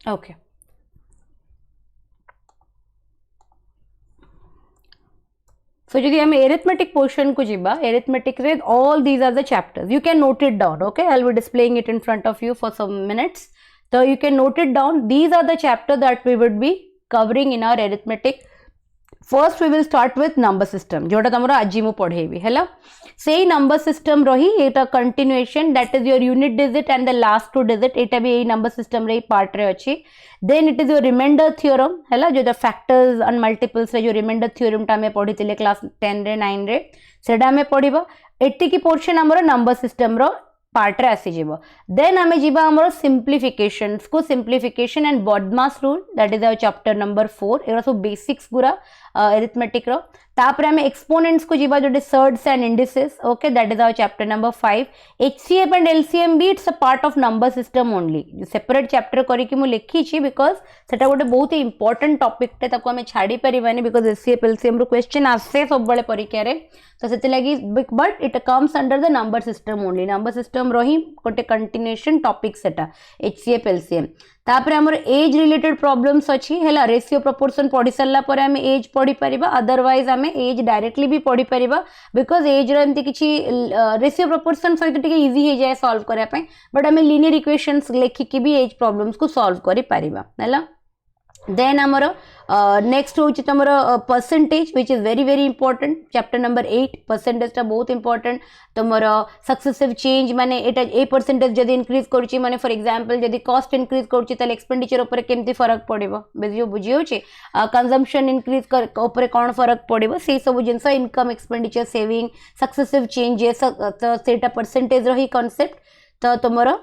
Okay. So যদি আমি arithmetic portion को जिबा, arithmetic रे all these are the chapters. You can note it down, okay? I'll be displaying it in front of you for some minutes. So you can note it down. These are the chapters that we would be covering in our arithmetic. First we will start with number system, जोटा तमरा आज मु पढ़ेबी हैला. Say number system रही, एटा continuation, that is your unit digit and the last two digit, एटा भी यही number system रही part रे अच्छी. Then it is your remainder theorem हैला, जो the factors and multiples रे जो remainder theorem टा में पढ़ी थिले class 10 रे 9 रे, सेडा में पढ़ीबा. एटी की portion हमरो number system रो पार्ट रे आसी जीवो. देन आमे जीवा हमरो सिंप्लिफिकेशंस को, simplification and BODMAS rule, that is our chapter number 4. एरा सब बेसिक्स गुरा अरिथमेटिक रो. तापर आमे एक्सपोनेंट्स को जीवा जोटे surds and indices, okay, that is our chapter number 5. HCF and LCM बी it's a part of number system only. Separate chapter करी कि मु लिखी छी बिकॉज़ सेटा गोटे बहुत ही इंपोर्टेंट टॉपिक टे, ताको आमे छाडी परिबानी बिकॉज़ एचसीएफ एलसीएम रो क्वेश्चन आसे सब बळे परीक्षा रे. तो सेति लगी but it comes under the number system only. Number system रही गोटे कंटिन्यूएशन टॉपिक सेटा एचसीएफ एलसीएम. तापर हमर एज रिलेटेड प्रॉब्लम्स अछि हैला. रेशियो प्रोपोर्शन पढ़ी सरला पर हमें एज पढ़ी परिबा, अदरवाइज हमें एज डायरेक्टली भी पढ़ी परिबा बिकॉज़ एज रो एमती किछि रेशियो प्रोपोर्शन सहित टिके इजी हे जाय सॉल्व करिया पय, बट हमें लीनियर इक्वेशंस लेखि के भी एज प्रॉब्लम्स को सॉल्व करि परिबा हैला. देन हमर नेक्स्ट होची तमर percentage which is very very important. Chapter number 8 percentage टा बहुत इंपोर्टेंट. तमर सक्सेसिव चेंज माने एटा ए परसेंटेज जदी इंक्रीज करछि माने फॉर एग्जांपल जदी कॉस्ट इंक्रीज करछि तले एक्सपेंडिचर ऊपर केमती फरक पड़िबो, बुझी होछि. कंजम्पशन इंक्रीज कर ऊपर कोन फरक पड़िबो, से सब जिंस income expenditure saving successive changes, तो सेटा परसेंटेज रही कांसेप्ट. तो तमर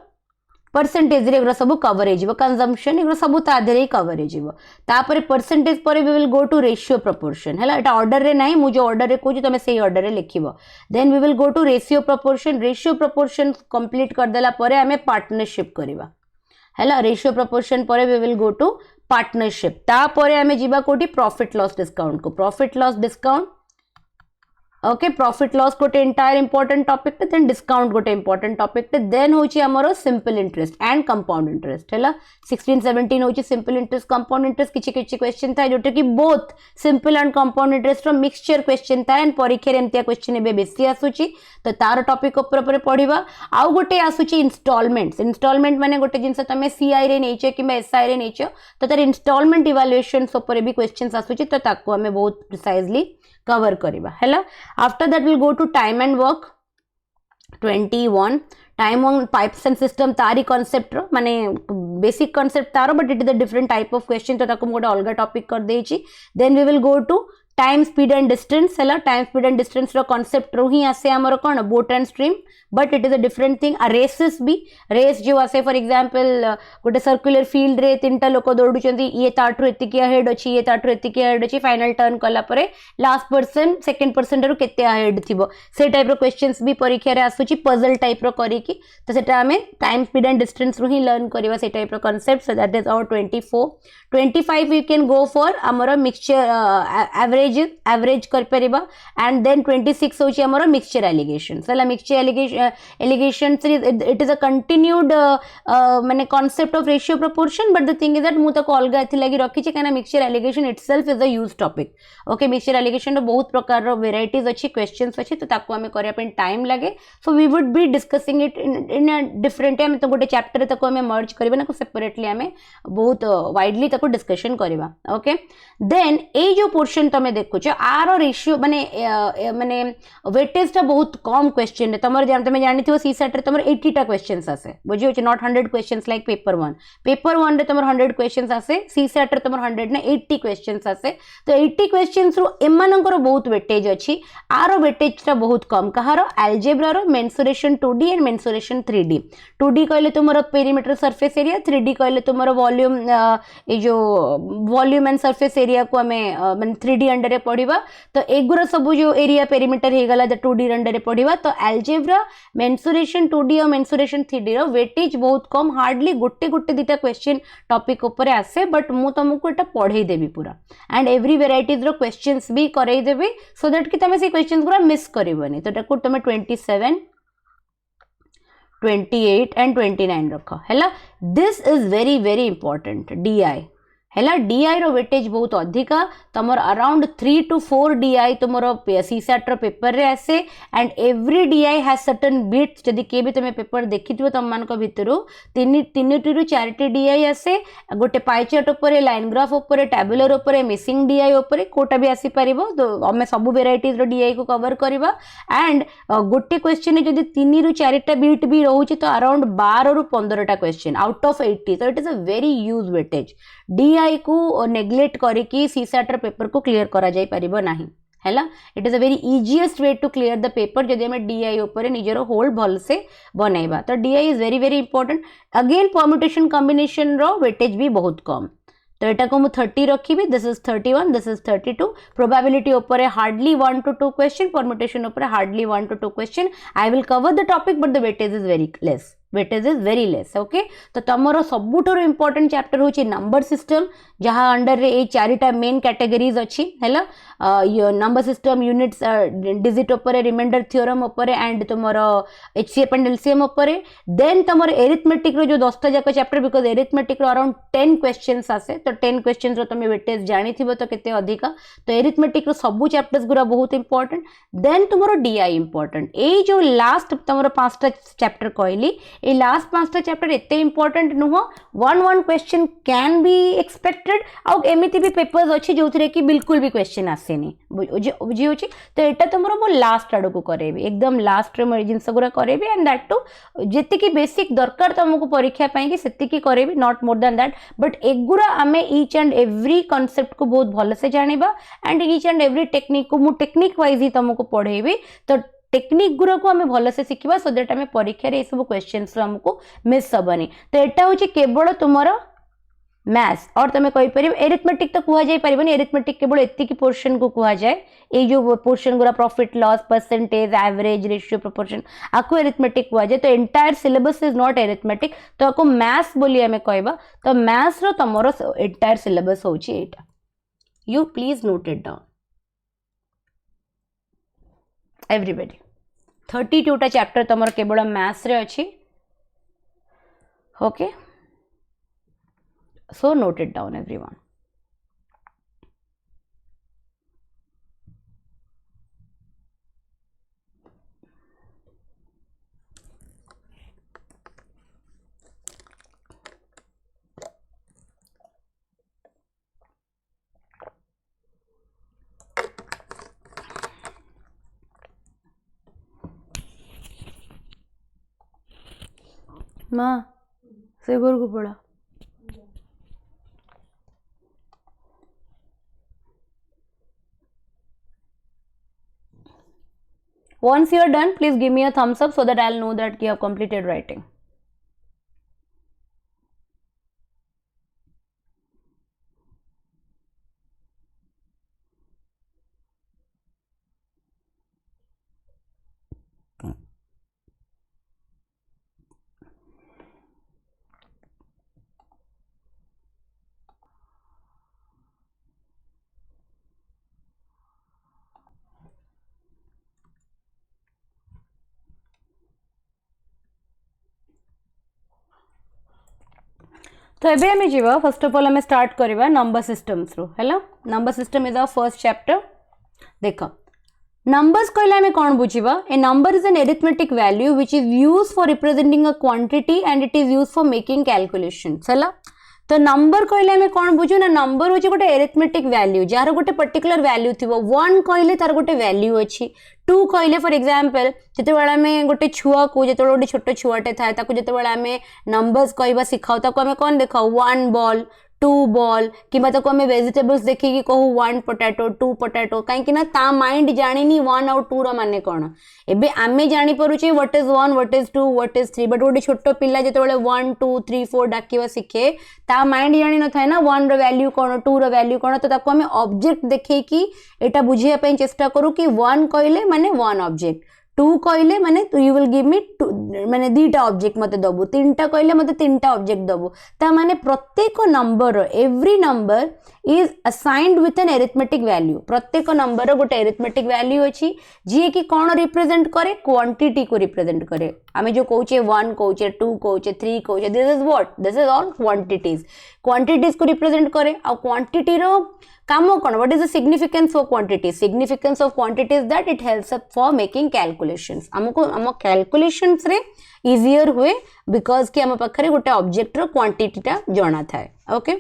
परसेंटेज रे एगुरा सब कवर हे जिवो, कंजम्पशन एगुरा सब तादे रे कवर हे जिवो. तापर परसेंटेज पर we will go to ratio proportion हैला. एटा ऑर्डर रे नाही, मु जो ऑर्डर रे कोजि तमे सेही ऑर्डर रे लिखिबो. Then we will go to ratio proportion. Ratio proportion complete कर देला परे हमें पार्टनरशिप करबा हैला. रेशियो प्रोपोर्शन परे we will go to partnership. ता परे हमें जिबा कोठी प्रॉफिट लॉस डिस्काउंट को. Profit loss discount, okay, profit loss गोटे एंटायर इंपोर्टेंट टॉपिक टे. देन डिस्काउंट गोटे इंपोर्टेंट टॉपिक टे. देन होची हमरो simple interest and compound interest हैला. 16 17 होची सिंपल इंटरेस्ट कंपाउंड इंटरेस्ट. किछि किछि क्वेश्चन था जोटे कि both simple and compound interest रो मिक्सचर क्वेश्चन था एंड परीक्षा रे एमतिया क्वेश्चन एबे बेसी आसुची. तो तार टॉपिक ऊपर पढ़िबा. आउ गोटे आसुची इंस्टॉलमेंट्स. इंस्टॉलमेंट माने गोटे जिंस तमे सीआई रे नेचो कि एसआई रे नेचो, तो तार इंस्टॉलमेंट इवैल्यूएशंस ऊपर भी क्वेश्चंस आसुची. तो ताको हमें बहुत प्रिसाइजली कवर करिबा हैला. After that will go to time and work 21. Time on pipes and cistern तारी कॉन्सेप्ट रो माने बेसिक कॉन्सेप्ट तारो, but it is a different type of question. तो ताको मोटे अलग टॉपिक कर देछि. Then we will go to time speed and distance हैला. टाइम स्पीड एंड डिस्टेंस रो कॉन्सेप्ट रो ही आसे हमर कोन boat and stream, but it is a different thing. Races भी रेस जो आसे फॉर एग्जांपल गोटे सर्कुलर फील्ड रे तीनटा लोक दौड़ुचंती, ये ताठु एतिकी हेड अछि, ये ताठु एतिकी हेड अछि, फाइनल टर्न कला परे लास्ट पर्सन सेकंड पर्सन रो केते हेड थिबो, से टाइप रो क्वेश्चंस भी परीक्षा रे आसुची पजल टाइप रो करी की. तो सेटा हमें टाइम स्पीड एंड डिस्टेंस रो ही लर्न करबा से टाइप रो concept. So that is our 24. 25 we can go for हमर मिक्सचर एवरेज कर परिबा. एंड देन 26 होची हमर मिक्सचर एलिगेशन. सला mixture alligation it is a continued माने concept of ratio proportion, but the thing is that मु ताको अलगा एथि लागि रखी छी काना mixture alligation itself is a use topic. Okay, mixture allegation रो बहुत प्रकार रो वेराइटीज अछि, क्वेश्चंस अछि, तो ताको हमें करिया पे टाइम लागे. So we would be discussing it in a different हम तो गोटे चैप्टर ताको हमें मर्ज करबे ना, सेपरेटली हमें बहुत वाइडली ताको डिस्कशन करबा. ओके, देन ए जो पोर्शन तमे देखु छ आरो रेशियो माने माने वेटेज ता बहुत कम क्वेश्चन तमर तमे जानि थियो सीसेट रे तमर 80 टा क्वेश्चंस आसे, बुझियो छ not 100 questions like paper 1. Paper 1 रे तमर 100 क्वेश्चंस आसे, सीसेट रे तमर 100 ने 80 क्वेश्चंस आसे. तो 80 क्वेश्चंस रो एमानकर बहुत वेटेज अछि. आरो वेटेज ता बहुत कम कहारो अलजेब्रा रो mensuration 2D and mensuration 3D. 2D कहले तुमरो पेरीमीटर सरफेस एरिया, 3D कहले तुमरो वॉल्यूम ए जो वॉल्यूम एंड सरफेस एरिया को हमें माने 3D अंडर रे पढिबा. तो एगुरा सब जो एरिया पेरीमीटर हे गला द 2D अंडर रे पढिबा. तो अलजेब्रा मेंसुरेशन 2D और मेंसुरेशन 3D रो वेटेज बहुत कम, हार्डली गोटे गोटे दिटा क्वेश्चन टॉपिक ऊपर आसे. बट मु तुमको एटा पढाई देबी पूरा एंड एवरी वेराइटीज रो क्वेश्चंस भी करई देबी सो दैट कि तमे से क्वेश्चंस पूरा मिस करबनी. तो ताको तमे 27 28 and 29 रख है। This is very very important. DI है DI रो वेटेज बहुत अधिका तुम अराउंड 3 to 4 DI तुम CSAT पेपर रे आसे and every DI has certain bits. जदि के भी तुम पेपर देखि तुम मान भितर 3 ରୁ 4टी DI आसे गोटे पाई चार्ट उपरे लाइन ग्राफ उपरे टैबुलर उपरे मिसिंग DI उपरे कोटा भी आसी परिबो। तो हमें सब वेराइटीज रो DI को कवर करबा एंड गोटे क्वेश्चन जदि 3 ରୁ 4टा बिट भी रहउची तो अराउंड 12 ରୁ 15टा क्वेश्चन आउट ऑफ 80। तो it is a very huge weightage. DI को नेग्लेक्ट करिकी CSAT पेपर को क्लियर करा जाई परिबो नाही हैला। It is a very easiest way to clear the paper जदि हमें DI ऊपर निजर होल्ड भल से बनैबा। तो DI is very very important. Again permutation combination रो वेटेज भी बहुत कम। तो एटा को मु 30 रखी। This is 31, this is 32। Probability ऊपर हार्डली 1 to 2 क्वेश्चन, परम्यूटेशन ऊपर hardly 1 to 2 question. I will cover the topic but the weightage is very less. Weightage is very less. Okay तो तुमर सबुठर इंपोर्टेंट चैप्टर होची नंबर सिस्टम जहाँ under रे ए 4टा main categories अच्छी है। नंबर सिस्टम यूनिट्स डिजिट उपरे रिमाइंडर थ्योरम उपरे एंड तुमर HCF एंड LCM उपरे। देन तुमर एरिथमेटिक रो जो 10टा जाक चैप्टर बिकॉज एरिथमेटिक रो अराउंड 10 क्वेश्चंस आसे। तो 10 क्वेश्चंस रो तुम वेटेज जानी थिबो तो केते अधिका। तो एरिथमेटिक रो सबु चैप्टर्स गुरा बहुत इंपोर्टेंट। देन तुमर DI इंपोर्टेंट। ए जो लास्ट तुमर 5टा चैप्टर कहली ए लास्ट 5टा चैप्टर एते इंपोर्टेंट नुह। One question can be expected आउ एमिति भी पेपर्स अच्छी जो थरे कि बिल्कुल भी क्वेश्चन आसेनी बुझी होची। तो एटा तुमरो मो लास्ट आडो को करेबी एकदम लास्ट रे मो जिंस गुरा करेबी एंड दैट टू जेति की बेसिक दरकार तुमको परीक्षा पाई कि सेति की करेबी not more than that. But एगुरा आमे ईच एंड एवरी कांसेप्ट को बहुत भल से जानिबा and each and every technique को मु टेक्निक वाइज ही तुमको पढेबी। तो टेक्निक गुरा को हमें भल से शिखा सो दैट हमें परीक्षा रे सब क्वेश्चंस हमको मिस हबनी। तो एटा होची केवल तुमरो मैथ्स और तुम कहि परिबो एरिथमेटिक तो कुआ जाय परिबोनी। एरिथमेटिक केवल एति की पोर्शन को कुआ जाय। ए जो पोर्शन गुरा profit loss percentage average ratio proportion आको एरिथमेटिक कुआ जाय। तो entire syllabus is not arithmetic. तो आको मैथ्स बोली हमें कहबा। तो मैथ्स रो तमरो एंटायर सिलेबस होची एटा। You please note it down everybody. 32टा चैप्टर तमरो केवल मैथ्स रे अछि। Okay so note it down everyone। माँ से घर को पड़ा। Once you are done, please give me a thumbs up so that I'll know that you have completed writing. तो एबे हमें जीवा फर्स्ट ऑफ ऑल हमें स्टार्ट करवा नंबर सिस्टम्स रो हैला। Number system is our first chapter. देखो numbers कहले हमें कौन बुझीबा। A number is an arithmetic value which is used for representing a quantity and it is used for making calculations हैला। तो नंबर कहले हमें कौन बुझू ना नंबर होची गोटे एरिथमेटिक वैल्यू जार गोटे पर्टिकुलर वैल्यू थिबो। 1 कहले तार गोटे वैल्यू अछि। 2 कहले फॉर एग्जांपल जते बेला में गोटे छुआ को जते गोटे छोटो छुआटे थाए ताको जते बेला में नंबर्स कहबा सिखाओ ताको हमें कौन देखाओ 1 बॉल 2 बॉल कि ताको हमें वेजिटेबल्स देखिकी कहू 1 पोटैटो 2 पोटैटो कहीं ना ता माइंड जानिनी 1 और 2 रो माने कौन। एबे आमे जानी परुचे what is 1 what is 2 what is 3 but गोटे छोटो पिला जते बेले 1 2 3 4 डाकिवा सिखे ता माइंड जानी न थाए ना 1 रो वैल्यू कौन 2 रो वैल्यू कौन। तो ताको हमें ऑब्जेक्ट देखिकी एटा बुझिया पई चेष्टा करू कि 1 कहले माने 1 ऑब्जेक्ट 2 कहले माने यू विल गिव मी माने 2टा ऑब्जेक्ट मते दबो 3टा कहले मते 3टा ऑब्जेक्ट दबो। ता माने प्रत्येक number every number is assigned with an arithmetic value. प्रत्येक नंबर गोटे एरिथमेटिक वैल्यू अछि जे कि कोन रिप्रेजेंट करे क्वांटिटी को रिप्रेजेंट करे। आमे जो कहूचे 1 कहूचे 2 कहूचे 3 कहूचे this is what this is all quantities को रिप्रेजेंट करे आ क्वांटिटी रो काम कौन what is the significance of quantity is that it helps us for making calculations हमको हम कैलकुलेशंस रे इजियर हुए बिकॉज कि हम पाखरे गोटे ऑब्जेक्ट रो क्वांटिटीटा जणा थाए ओके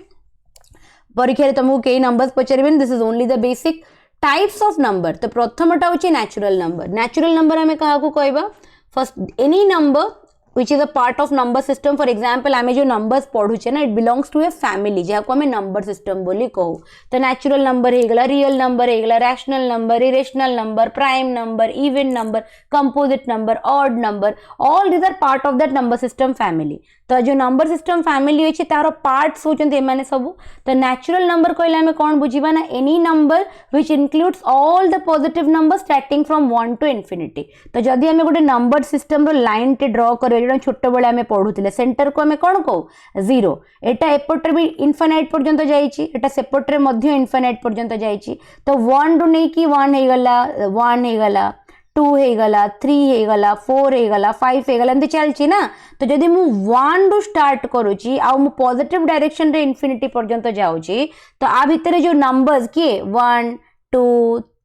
परीक्षा तुमको कई नंबर्स पचारे this is only the basic types of number तो प्रथमटा होची नेचुरल नंबर आमे कहा को कहबा first any number which is a part of number system for example आमे जो numbers पढ़ुचे ना it belongs to a family जहाँ को हमें number system बोली कहू तो natural number है गला real number है गला rational number irrational number prime number even number composite number odd number all these are part of that number system family तो जो number system family होची तारो parts होचंती ए माने सब तो natural number कहले हमें कौन बुझीबा ना any number which includes all the positive numbers starting from 1 to infinity तो जदी हमें गोटे number system रो line टे draw करे जो छोट बेले आमे पढ़ुथिले सेंटर को आमे कोन कहू 0 एटा एपटर भी इनफाइनाइट पर्यंत जाईची एटा सेपटर मध्य इनफाइनाइट पर्यंत जाईची तो 1 रु नै कि 1 हे गला 2 हे गला 3 हे गला 4 हे गला 5 हे गला एंती चलची ना तो जदी मु 1 रु स्टार्ट करूची आ मु पॉजिटिव डायरेक्शन रे इनफिनिटी पर्यंत जाउची तो आ भितरे जो नंबर्स के 1 2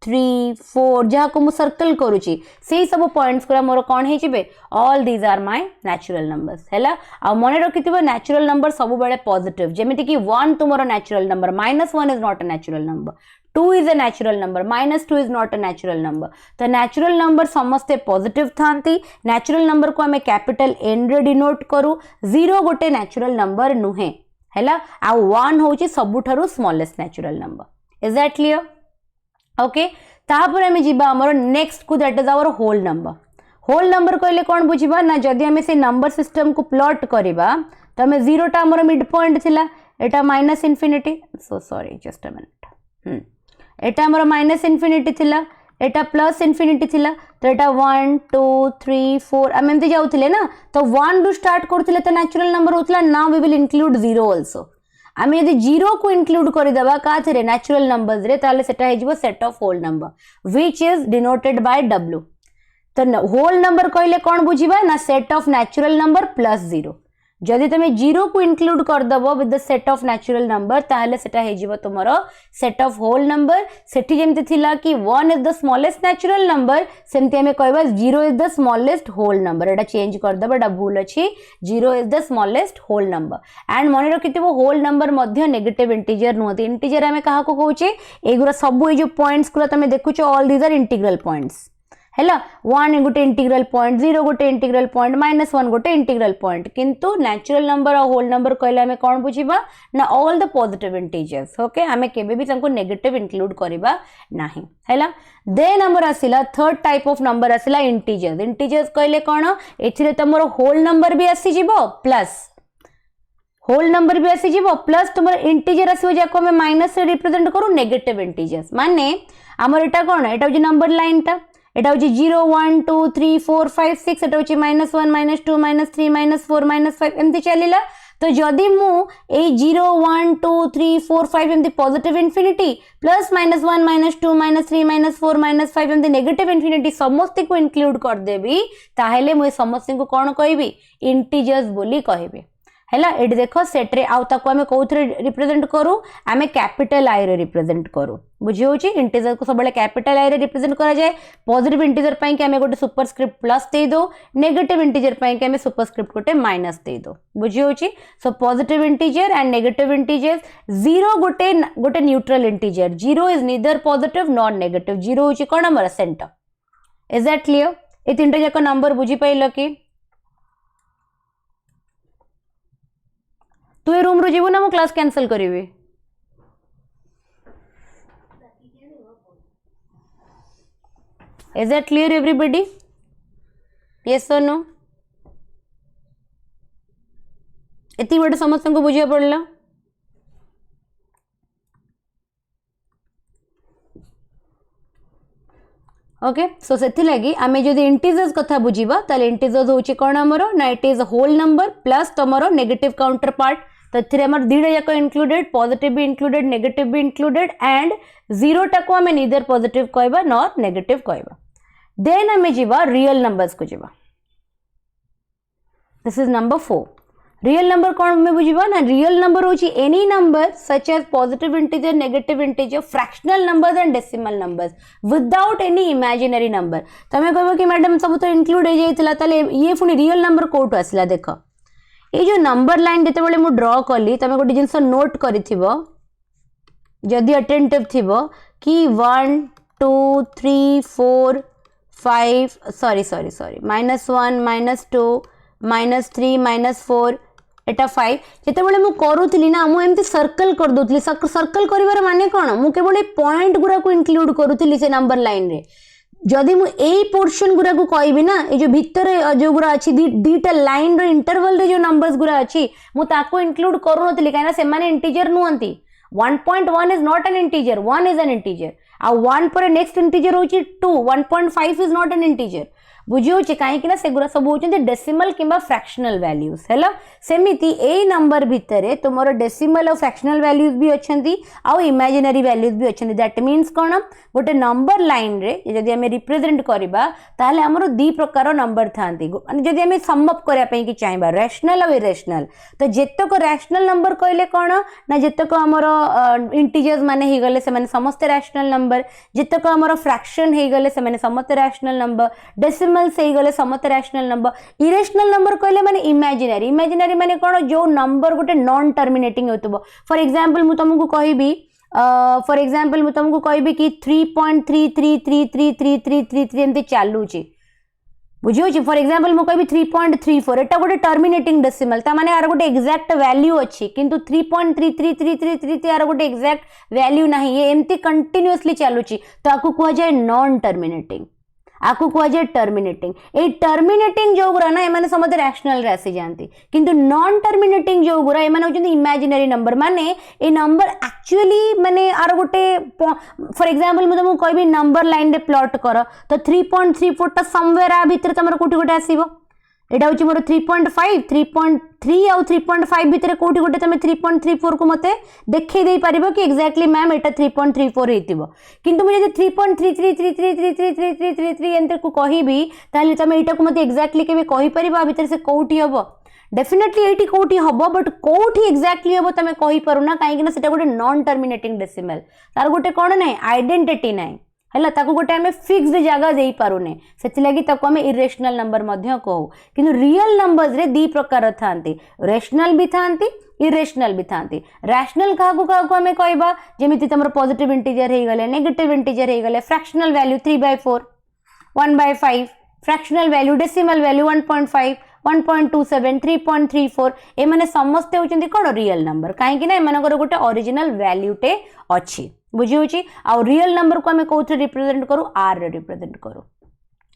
3 4 जहाँ को मु सर्कल करूची से सब पॉइंट्स को मोर कौन है जिबे all these are my natural numbers हैला आ मने रखिथिबो नेचुरल नंबर सब बेले पॉजिटिव जेमिति कि 1 तुमरो natural number -1 is not a natural number 2 is a natural number -2 is not a natural number तो नेचुरल नंबर समस्ते पॉजिटिव थांती नेचुरल नंबर को हमें कैपिटल एन रे डिनोट करू 0 गोटे नेचुरल नंबर नुहे हैला आ 1 होची सबुठारु smallest natural number is that clear okay तापर हमें जीबा हमर नेक्स्ट को that is our whole number कहले कौन बुझिबा ना जदी हमें से नंबर सिस्टम को प्लॉट करिबा तो हमें 0 टा हमर मिड पॉइंट थिला एटा minus infinity so sorry just a minute एटा हमर माइनस इन्फिनिटी थिला एटा प्लस इन्फिनिटी थिला तो एटा 1 2 3 4 हम एमते जाउथिले ना तो 1 रु स्टार्ट करथिले तो नेचुरल नंबर होतला now we will include 0 also आमे यदि 0 को इंक्लूड कर देबा का थरे नेचुरल नंबर्स रे ताले सेटा हे जिवो set of whole number which is denoted by w तो होल नंबर कहले कोन बुझिबा ना set of natural number plus 0 जदि तमे 0 को इंक्लूड कर दबो with the set of natural number ताले सेटा हे जिवो तुमरो सेट ऑफ होल नंबर सेठी जेमते थिला कि 1 is the smallest natural number सेमते हमें कहबा 0 is the smallest whole number एटा चेंज कर दबा एटा भूल अछि 0 is the smallest whole number and मने रखिथिबो होल नंबर मध्य नेगेटिव इंटीजर नोते इंटीजर हमें कहा को कहूचे एगुरा सब ए जो पॉइंट्स कुला तमे देखुचो all these are integral points हैला 1 गोटे इंटीग्रल पॉइंट 0 गोटे इंटीग्रल पॉइंट -1 गोटे इंटीग्रल पॉइंट किंतु नेचुरल नंबर और होल नंबर कहले हमें कोन बुझिबा ना all the positive integers okay हमें केबे भी तंको नेगेटिव इंक्लूड करिबा नाही हैला देन नंबर आसिला थर्ड टाइप ऑफ नंबर आसिला इंटीजर्स कहले कोन एथिरे तमरो होल नंबर भी आसी जिवो प्लस होल नंबर भी आसी जिवो प्लस तुमर इंटीजर आसीबो जाको हमें माइनस से रिप्रेजेंट करू नेगेटिव इंटीजर्स माने हमर एटा कोन एटा जे नंबर लाइन ता एटा होची 0 1 2 3 4 5 6 एटा होची -1 -2 -3 -4 -5 एमती चलीला तो जदि मु ए 0 1 2 3 4 5 एमती पॉजिटिव इंफिनिटी प्लस -1 -2 -3 -4 -5 एमती नेगेटिव इंफिनिटी समस्त को इंक्लूड कर देबी ताहेले मु समस्त को कोन कहबी इंटीजर्स बोली कहबी हैला एडी देखो सेट रे आउ ताको हमें कोथरे रिप्रेजेंट करू हमें कैपिटल आई रे रिप्रेजेंट करू बुझी होची इंटीजर को सबले कैपिटल आई रे रिप्रेजेंट करा जाए पॉजिटिव इंटीजर पई के हमें गोटे सुपरस्क्रिप्ट प्लस दे दो नेगेटिव इंटीजर पई के हमें सुपरस्क्रिप्ट गोटे माइनस दे दो बुझी होची so positive integer and negative integer 0 गोटे neutral integer 0 is neither positive nor negative 0 होची कोन हमर centre is that clear A तीनटा जाक नंबर बुझी पाइलो कि तू ए रूम रो जीवो ना मु क्लास कैंसिल करिवे is that clear everybody yes और नो एती बड़े समस्त को बुझिया पड़ला ओके सो सेथि लगी आमे जदि इंटीजर्स कथा बुझीबा ताले इंटीजर्स होची कोन हमरो ना it is a whole number plus तमरो नेगेटिव काउंटर पार्ट तो थिरे हमर दीडा जाक इंक्लूडेड पॉजिटिव भी इंक्लूडेड नेगेटिव भी इंक्लूडेड एंड 0 टाको हमें नीदर पॉजिटिव कहबा नॉर नेगेटिव कहबा देन हमें जीवा रियल नंबर्स को जीवा this is number 4. Real number कौन में बुझिबा ना रियल नंबर होची any number such as positive integer negative integer fractional numbers and decimal numbers without any imaginary number. तमे कहबो कि मैडम सब तो इंक्लूड हो जाइतला ताले ये पुनी रियल नंबर कोठो आसला देख ये जो नंबर लाइन जते बेले मु ड्रॉ कली तमे गोटे जिंस नोट करिथिबो जदि अटेंटिव थिबो कि 1 2 3 4 5 सॉरी -1 -2 -3 -4 एटा 5 जिते बड़े मु करूथली ना मु एमती सर्कल कर दोथली सर्कल करिवार माने कोन मु केवल पॉइंट गुरा को इंक्लूड करूथली से नंबर लाइन रे जदि मु एई पोर्शन गुरा को कहबी ना ए जो भीतर जो गुरा अछि दीटा लाइन रो इंटरवल रे जो नंबर्स गुरा अछि मु ताको इंक्लूड करू नथली काना से माने इंटीजर नुहंती 1.1 is not an integer 1 is an integer आ 1 पर नेक्स्ट इंटीजर होची 2 1.5 is not an integer बुझियोचे काहे कि ना सेगुरा सब होचंते डेसिमल किंबा फ्रैक्शनल वैल्यूज हैला सेमिति ए नंबर भितरे तुमरो डेसिमल और फ्रैक्शनल वैल्यूज भी अछंती आ इमेजिनरी वैल्यूज भी अछंती दैट मींस कोन गोटे नंबर लाइन रे जदि हमें रिप्रेजेंट करबा ताले हमरो दी प्रकार नंबर थांती जदि हमें सम अप करिया पई कि चाहेबा रैशनल और इरेशनल तो जेतक रैशनल नंबर कहले कोन ना जेतक हमरो इंटीजर्स माने ही गले से माने समस्त रैशनल नंबर जेतक हमरो फ्रैक्शन हे गले से माने समस्त रैशनल नंबर डेसिमल से गले समस्त रैशनल नंबर इरेशनल नंबर कहले माने इमेजिनरी माने कोन जो नंबर गोटे नॉन टर्मिनेटिंग होतबो फॉर एग्जांपल मु तुमको कहबी कि 3.33333333 एमते चालू छी बुझियो छी फॉर एग्जांपल मु कहबी 3.34 एटा गोटे टर्मिनेटिंग डेसिमल ता माने आर गोटे एग्जैक्ट वैल्यू अछि किंतु 3.333333 आर गोटे एग्जैक्ट वैल्यू नाही ये एमती कंटीन्यूअसली चालू छी तो आकु कहै जाय नॉन टर्मिनेटिंग आपको कह जाए टर्मिनेटिंग ए टर्मिनेटिंग जो गुरा ना एमाने समझे रैशनल रे आसी जानती किंतु नॉन टर्मिनेटिंग जो गुरा एमाने होचंती इमेजिनरी नंबर माने ए नंबर एक्चुअली माने आर गोटे फॉर एग्जांपल मु तुमको कहबी नंबर लाइन रे प्लॉट कर तो 3.34 ता समवेयर आ भीतर तमर कोठी गोटे आसीबो एटा होची मोर 3.5 3.3 और 3.5 भीतर कोठी गोटे तमे 3.34 को मते देखै देई परिबो कि एग्जैक्टली मैम एटा 3.34 हेतिबो किंतु मु जे 3.33333333 एंटर को कहिबी ताले तमे एटा को मते एग्जैक्टली केबे कहि परिबो भीतर से कोठी हबो डेफिनेटली एटी कोठी हबो बट कोठी एग्जैक्टली हबो तमे कहि परुना काहे कि ना सेटा गोटे नॉन टर्मिनेटिंग डेसिमल तार गोटे कोन नै आइडेंटिटी नै हैला ताको गोटे हमें फिक्स्ड जगह देई पारुने सेति लागि ताको हमें इरेशनल नंबर मध्य कहू किंतु रियल नंबर्स रे दी प्रकार थांती रेशनल भी थांती इरेशनल भी थांती रैशनल काको हमें कहबा जेमिति तमरो पॉजिटिव इंटीजर हे गले नेगेटिव इंटीजर हे गले fractional value 3/4 1/5 fractional value decimal value 1.5 1.27 3.34 ए माने समस्त होचंती कोन रियल नंबर काहे कि ना एमानकर गोटे ओरिजिनल वैल्यू टे अछि बुझी होची आ रियल नंबर को हमें कोथरे रिप्रेजेंट करू आर रे रिप्रेजेंट करू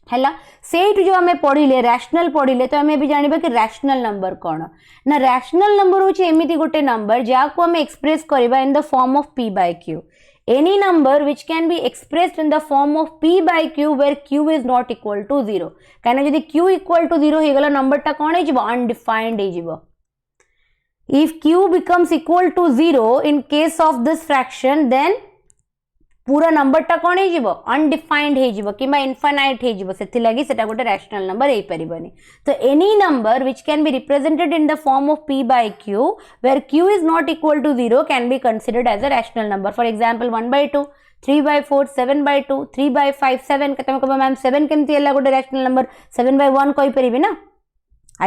हैला सेट जो हमें पढ़िले रैशनल पढ़िले तो हमें भी जानिबा कि रैशनल नंबर कोन ना रैशनल नंबर होची एमिति गोटे नंबर जा को हमें एक्सप्रेस करबा इन the form of p by q any number which can be expressed in the form of p by q where q is not equal to 0 काना जदी q equal to 0 हे गला नंबर ता कोन हे जिवो undefined हे जिवो if q becomes equal to 0 in case of this fraction then पूरा number टा कोन हे जिवो undefined हे जिवो किबा इनफाइनाइट हे जिवो सेति लागि सेटा गोटे रैशनल नंबर हे परिबनी तो any number which can be represented in the form of p by q where q is not equal to 0 can be considered as a rational number for example 1/2 3/4 7/2 3/5 7 कतम को ma'am 7 केमती हला गोटे rational number 7/1 कहि परिबी ना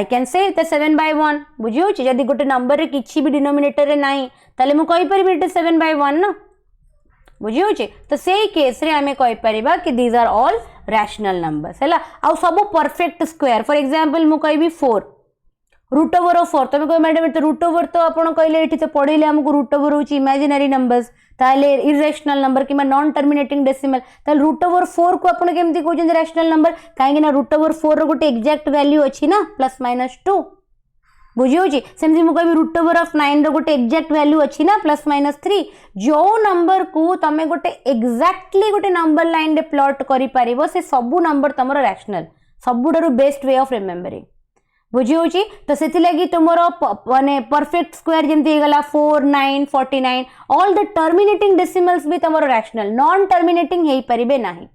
I can say the 7/1 बुझियो छी जदी गोटे नंबर रे किछि भी डिनोमिनेटर रे नाही ताले मु कहि परिबी इट 7/1 ना बुझियो छी तो सेही केस रे हमें कहि परिबा कि these are all rational numbers हैला आ सब परफेक्ट स्क्वायर फॉर एग्जांपल मु कहबी 4 रूट ओवर ऑफ 4 तमे कहि मैडम तो रूट ओवर तो आपण कहले एठी तो पढिले हमकु रूट ओवर होची इमेजिनरी नंबर्स ताले irrational number keema non terminating decimal ताले रूट ओवर 4 को आपण केमती कहउछन रैशनल नंबर काहे कि ना रूट ओवर 4 रो गोटे एग्जैक्ट वैल्यू अछि ना +-2 बुझियो जी सेमती मु कहबी रूट ओवर ऑफ 9 रो गोटे एग्जैक्ट वैल्यू अछि ना +-3 जो नंबर को तमे गोटे एग्जैक्टली गोटे नंबर लाइन रे प्लॉट करि परिबो से सब नंबर तमरो रैशनल सबुडरो बेस्ट वे ऑफ रिमेंबरिंग बुझियो जी तो सेति लागि तुमरो माने परफेक्ट स्क्वायर जेमती गला 4 9 49 ऑल द टर्मिनेटिंग डेसिमल्स भी तमरो रैशनल नॉन टर्मिनेटिंग हेई परिबे नाही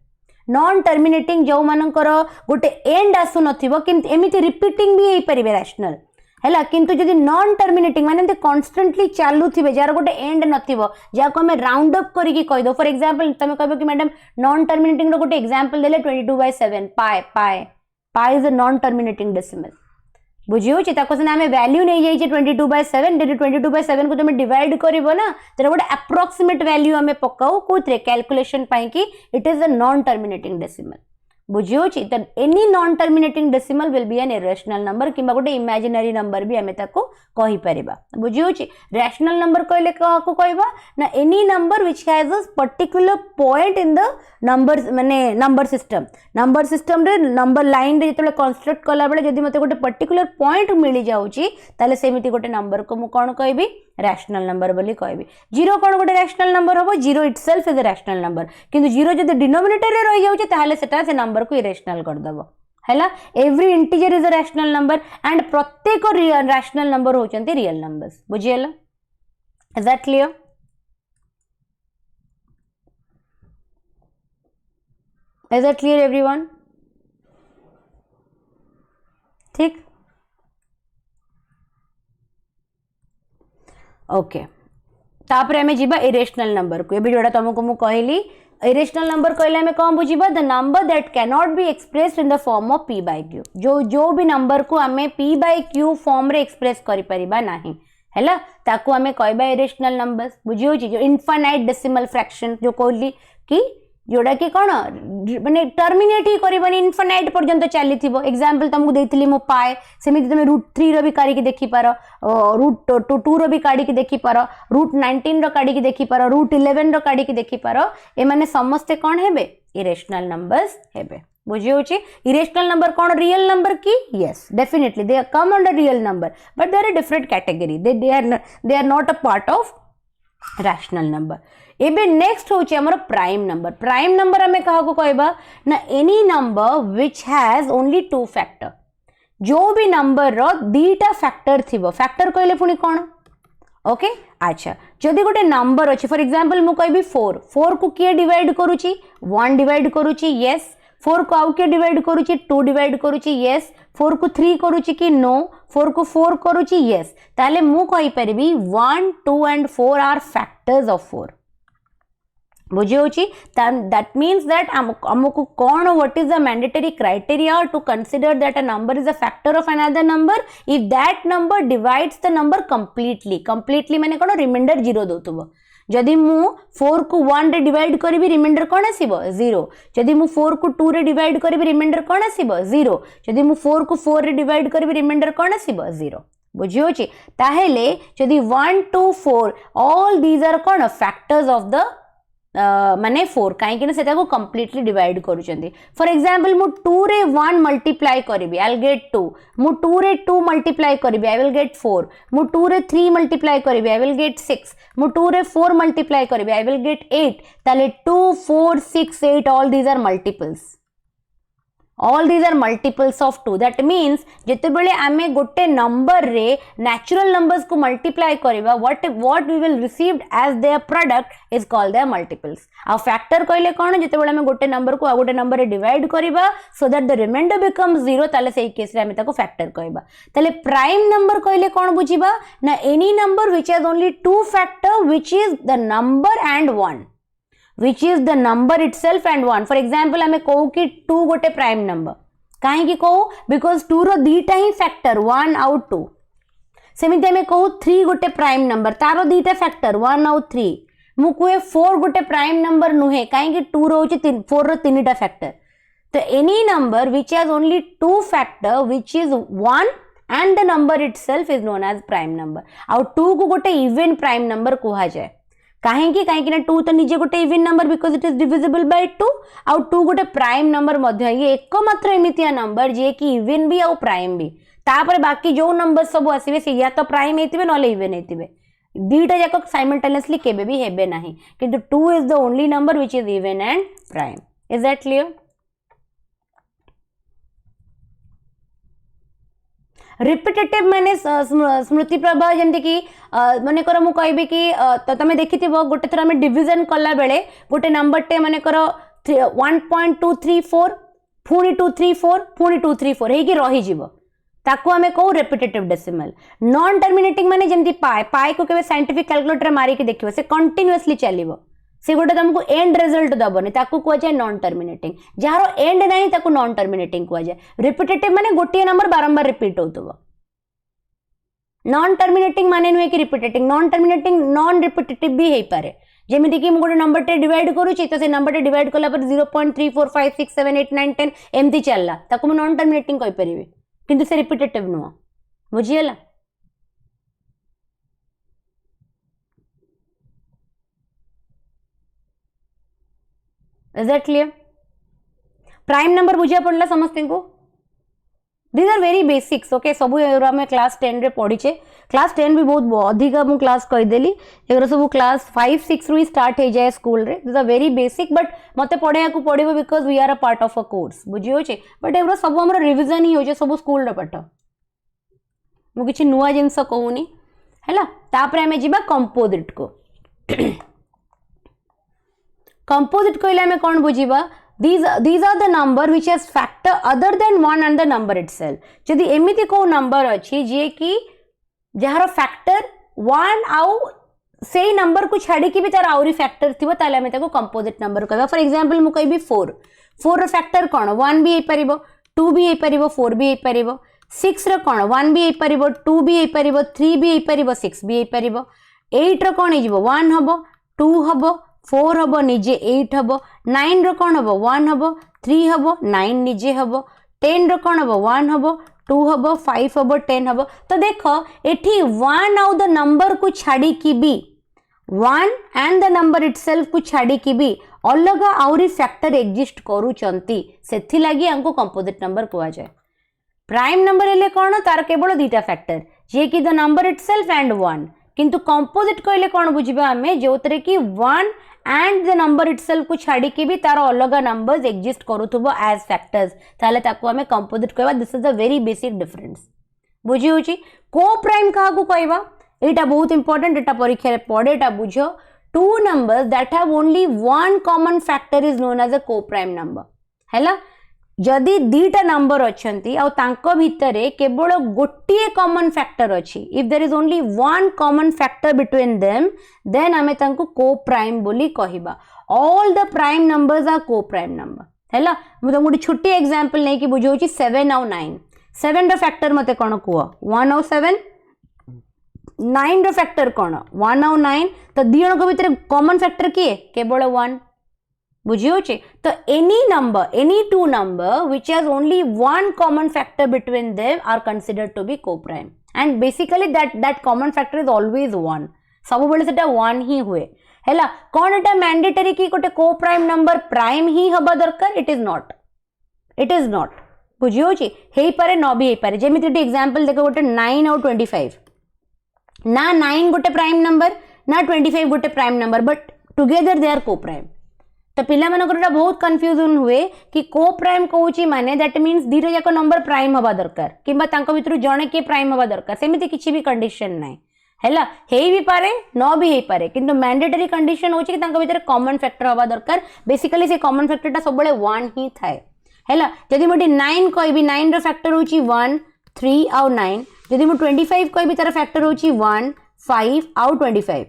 नॉन टर्मिनेटिंग जो मानकर गोटे एंड आसु नथिबो किंतु एमिति रिपीटिंग भी हेई परिबे रैशनल हैला किंतु जदि नॉन टर्मिनेटिंग माने कॉन्स्टेंटली चालू थिबे जार गोटे एंड नथिबो जाको हमें राउंड अप करिकि कहि दो फॉर एग्जांपल तमे कहबो कि मैडम नॉन टर्मिनेटिंग रो गोटे एग्जांपल देले 22/7 pi is a non terminating decimal बुझियो छि ताको सने हमें वैल्यू नै जाई छि 22/7 जदि 22/7 को तमे डिवाइड करबो ना त गोटे अप्रोक्सीमेट वैल्यू हमें पकाऊ कोथरे कैलकुलेशन पाई कि it is a non terminating decimal बुझियो छि त any non terminating decimal will be an irrational number किबा गोटे इमेजिनरी नंबर भी हमें ताको कहि परिबा बुझियो छि रैशनल नंबर कहले काको कहबा ना any number which has a particular point in the number माने नंबर सिस्टम रे नंबर लाइन रे जतले कंस्ट्रक्ट कला बेले जदि मते गोटे पर्टिकुलर पॉइंट मिली जाउची ताले सेमिति गोटे नंबर को मु कोन कहबी रैशनल नंबर बोली कहबी जीरो कोन गोटे रैशनल नंबर होबो zero itself is a rational number किंतु जीरो जदि डिनोमिनेटर रे रहि जाउची ताले सेटा से नंबर को इरेशनल कर दबो हैला every integer is a rational number and प्रत्येक रैशनल नंबर होचंती रियल नंबर्स बुझियला is that clear is that clear everyone ठीक ओके तापर हमें जीवा इरेशनल नंबर को एबे जोड़ा तुमको मु कहली इरेशनल नंबर कहले हमें कौन बुझीबा the number that can not be expressed in the form of p by q जो भी नंबर को हमें p by q फॉर्म रे एक्सप्रेस करि परिबा नाही हैला ताकू हमें कहबा इरेशनल नंबर्स बुझियो छी जो इनफाइनाइट डेसिमल फ्रैक्शन जो कहली कि जोड़ा कि कौन माने टर्मिनेट ही करबनी इनफाइनाइट पर्यंत चली थिबो एग्जांपल तुमको देथिली मो पाए सेमिति तुम √3 रो भी काढी के देखि पारो √2 रो भी काढी के देखि पारो √19 रो काढी के देखि पारो √11 रो काढी के देखि पारो ए माने समस्त कोन हेबे इरेशनल नंबर्स हेबे बुझियो छी इरेशनल नंबर कोन रियल नंबर की yes definitely they come under real number but they are a different category they are not a part of rational number एबे नेक्स्ट होची हमर प्राइम नंबर हमें कहा को कहबा ना any number which has only two factor जो भी नंबर रो दीटा फैक्टर थिबो फैक्टर कहले पुनी कोन ओके अच्छा जदि गोटे नंबर अछि फॉर एग्जांपल मु कहबी 4 को के डिवाइड करूची 1 डिवाइड करूची यस 4 को आउ के डिवाइड करूची 2 डिवाइड करूची यस 4 को 3 करूची कि नो 4 को 4 करूची यस ताले मु कहि परबी 1 2 एंड 4 आर फैक्टर्स ऑफ 4 बुझियोची that means that हमको कौन what is the mandatory criteria to consider that a number is a factor of another number if that number divides the number completely माने कौन reminder 0 दोतबो जदि मु 4 को 1 रे divide करिबी reminder कोन आसीबो 0 जदि मु 4 को 2 रे डिवाइड करिबी रिमाइंडर कोन आसीबो 0 जदि मु 4 को 4 रे डिवाइड करिबी रिमाइंडर कोन आसीबो 0 बुझियोची ताहेले जदि 1 2 4 all these are cone factors of the माने 4 काहे कि सेटा को कंप्लीटली डिवाइड करूचंती फॉर एग्जांपल मु 2 रे 1 मल्टीप्लाई करिबी आई विल गेट 2 मु 2 रे 2 मल्टीप्लाई करिबी आई विल गेट 4 मु 2 रे 3 मल्टीप्लाई करिबी आई विल गेट 6 मु 2 रे 4 मल्टीप्लाई करिबी आई विल गेट 8 ताले 2 4 6 8 all these are multiples of 2 that means जते बेले आमे गोटे नंबर रे नेचुरल नंबर्स को मल्टीप्लाई करिबा what we will receive as their product is called their multiples आ फैक्टर कहले कोन जते बेले आमे गोटे नंबर को आ गोटे नंबर रे डिवाइड करिबा so that the remainder becomes 0 ताले सेही केस रे आमे ताको फैक्टर कहबा ताले प्राइम नंबर कहले कोन बुझिबा ना any number which has only two factor which is the number and 1 which is the number itself and 1 for example हमें कहू कि 2 गोटे प्राइम नंबर काहे कि कहू because 2 रो दीटा ही फैक्टर 1 आउ 2 सेमिते हमें कहू 3 गोटे प्राइम नंबर तारो दीटा फैक्टर 1 आउ 3 मु कुए 4 गोटे प्राइम नंबर नुहे काहे कि 2 रो होची 4 रो तीनटा फैक्टर तो any number which has only two factor which is 1 and the number itself is known as prime number आउ 2 को गोटे इवन प्राइम नंबर कहा जाए काहेकि ना 2 तो निजे गोटे even number because it is divisible by 2 आउ 2 गोटे प्राइम नंबर मध्य ये एकमात्र एमितिया नंबर जे कि इवन भी आउ प्राइम भी तापर बाकी जो नंबर सब आसीबे से या तो प्राइम हेतिबे नले इवन हेतिबे दीटा जाक साइमल्टेनियसली केबे भी हेबे नाही किंतु 2 is the only number which is even and prime is that clear repetitive माने स्मृति प्रभा जंती कि माने कर मु कहबे कि तमे देखिथिबो गोटे थरा में डिवीजन कला बेले गोटे नंबर टे माने कर 1.234 पुणी 234 पुणी 234 हेकी रही जीवो ताकू आमे कहू रेपिटेटिव डेसिमल नॉन टर्मिनेटिंग माने जेमती पाए पाए को केबे साइंटिफिक कैलकुलेटर मारी के देखिबो से कंटीन्यूअसली चलीबो से गोटे तुमको एंड रिजल्ट दबनी ताकू कुआ जाए नॉन टर्मिनेटिंग जार एंड नहीं ताकू नॉन टर्मिनेटिंग कुआ जाए रिपिटेटिव माने गोटे नंबर बारंबार रिपीट होतबो नॉन टर्मिनेटिंग माने नुहे कि रिपिटेटिंग नॉन टर्मिनेटिंग नॉन रिपिटेटिव भी हेई पारे जेमिति कि मु गोटे नंबर टे डिवाइड करूची तो से नंबर टे डिवाइड कला पर 0.345678 एमती चलला ताकू मु नॉन टर्मिनेटिंग कहि परिबे किंतु से रिपिटेटिव नुह बुझियला is that clear prime number बुझिया पड़ला समस्ते को these are very basics okay सब आम क्लास 10 रे पढ़ीचे क्लास 10 भी बहुत अधिक मु क्लास कहीदेली एगुरा सब क्लास 5-6 रु स्टार्ट हो जाए स्कूल रे these are very basic but मते पढ़ाया को पड़ो because we are a part of a course बुझी होचे बट एगुरा सब हमर रिवीजन ही होचे सब स्कूल रे पाठ मु किछि नुवा जिंस कहूनी हैला तापर हमें जिबा कंपोजिट को कंपोजिट कहले हमें कोन बुझीबा these are the number which has factor other than 1 and the number itself जदि एमिति को नंबर अछि जे कि जहार फैक्टर 1 आउ सेई नंबर को छाड़ी कि भी तार आउरी फैक्टर थिबो ताले हमें ताको कंपोजिट नंबर कहबा फॉर एग्जांपल मु कहबी 4 रो फैक्टर कोन 1 भी हे परिबो 2 भी हे परिबो 4 भी हे परिबो 6 रो कोन 1 भी हे परिबो 2 भी हे परिबो 3 भी हे परिबो 6 भी हे परिबो 8 रो कोन हे जिवो 1 हबो 2 हबो 4 हबो निजे 8 हबो 9 रो कोन हबो 1 हबो 3 हबो 9 निजे हबो 10 रो कोन हबो 1 हबो 2 हबो 5 हबो 10 हबो तो देखो एठी 1 आउ द नंबर को छाड़ी की भी 1 एंड द नंबर इटसेल्फ को छाड़ी की भी अलग आउरी फैक्टर एग्जिस्ट करूचंती सेथि लागि हमको कंपोजिट नंबर कुआ जाय प्राइम नंबर हेले कोन तार केवल दुईटा फैक्टर जे कि द नंबर इटसेल्फ एंड 1 किंतु कंपोजिट कहले कोन बुझिबा हमें जोतरे कि 1 एंड द नंबर इटसेल्फ को छाड़ी के भी तार अलग नंबर्स एग्जिस्ट करूथबो एज फैक्टर्स ताले ताको हमें कंपोजिट कहबा this is a very basic difference बुझी होची को प्राइम काहा को कहबा एटा बहुत इंपोर्टेंट एटा परीक्षा रे पड़े एटा बुझो two numbers that have only one common factor is known as a coprime number हैला जदि दीटा नंबर अच्छंती आ तांको भितरे केवल गोटिए कॉमन फैक्टर अछि if there is only one common factor between them then हमें तांको को प्राइम बोली कहिबा all the prime numbers are coprime number हैला मु तो गोटी छोटी एग्जांपल नै कि बुझौची 7 और 9 7 रो फैक्टर मते कोन कुआ 1 और 7 9 रो फैक्टर कोन 1 और 9 तो दियन को भितरे कॉमन फैक्टर किए केवल 1 बुझियोचे तो any two number which has only one common factor between them are considered to be co-prime and basically that common factor is always 1 सब बेले सेटा 1 ही हुए हैला कोन एटा मैंडेटरी की गोटे co-prime number prime ही हबा दरकार it is not बुझियोचे हेई पारे न भी हेई पारे जेमिति एग्जांपल देखो गोटे 9 और 25 ना 9 गोटे प्राइम नंबर ना 25 गोटे prime number but together they are co-prime तो पिला मनकर बहुत कंफ्यूजन हुए कि को प्राइम कहूची माने दैट मीन्स दीटा जाक नंबर प्राइम हवा दरकार किंबा तांको भितर जणे के प्राइम हवा दरकार सेमिति किछि भी कंडीशन नाही हैला हेई भी पारे न भी हेई पारे किंतु मैंडेटरी कंडीशन होची कि तांको भितर कॉमन फैक्टर हवा दरकार बेसिकली से कॉमन फैक्टरटा सब बेले 1 ही थाए हैला जदि मोटी 9 कहबी 9 रो फैक्टर होची 1 3 और 9 जदि मु 25 कहबी तार फैक्टर होची 1 5 और 25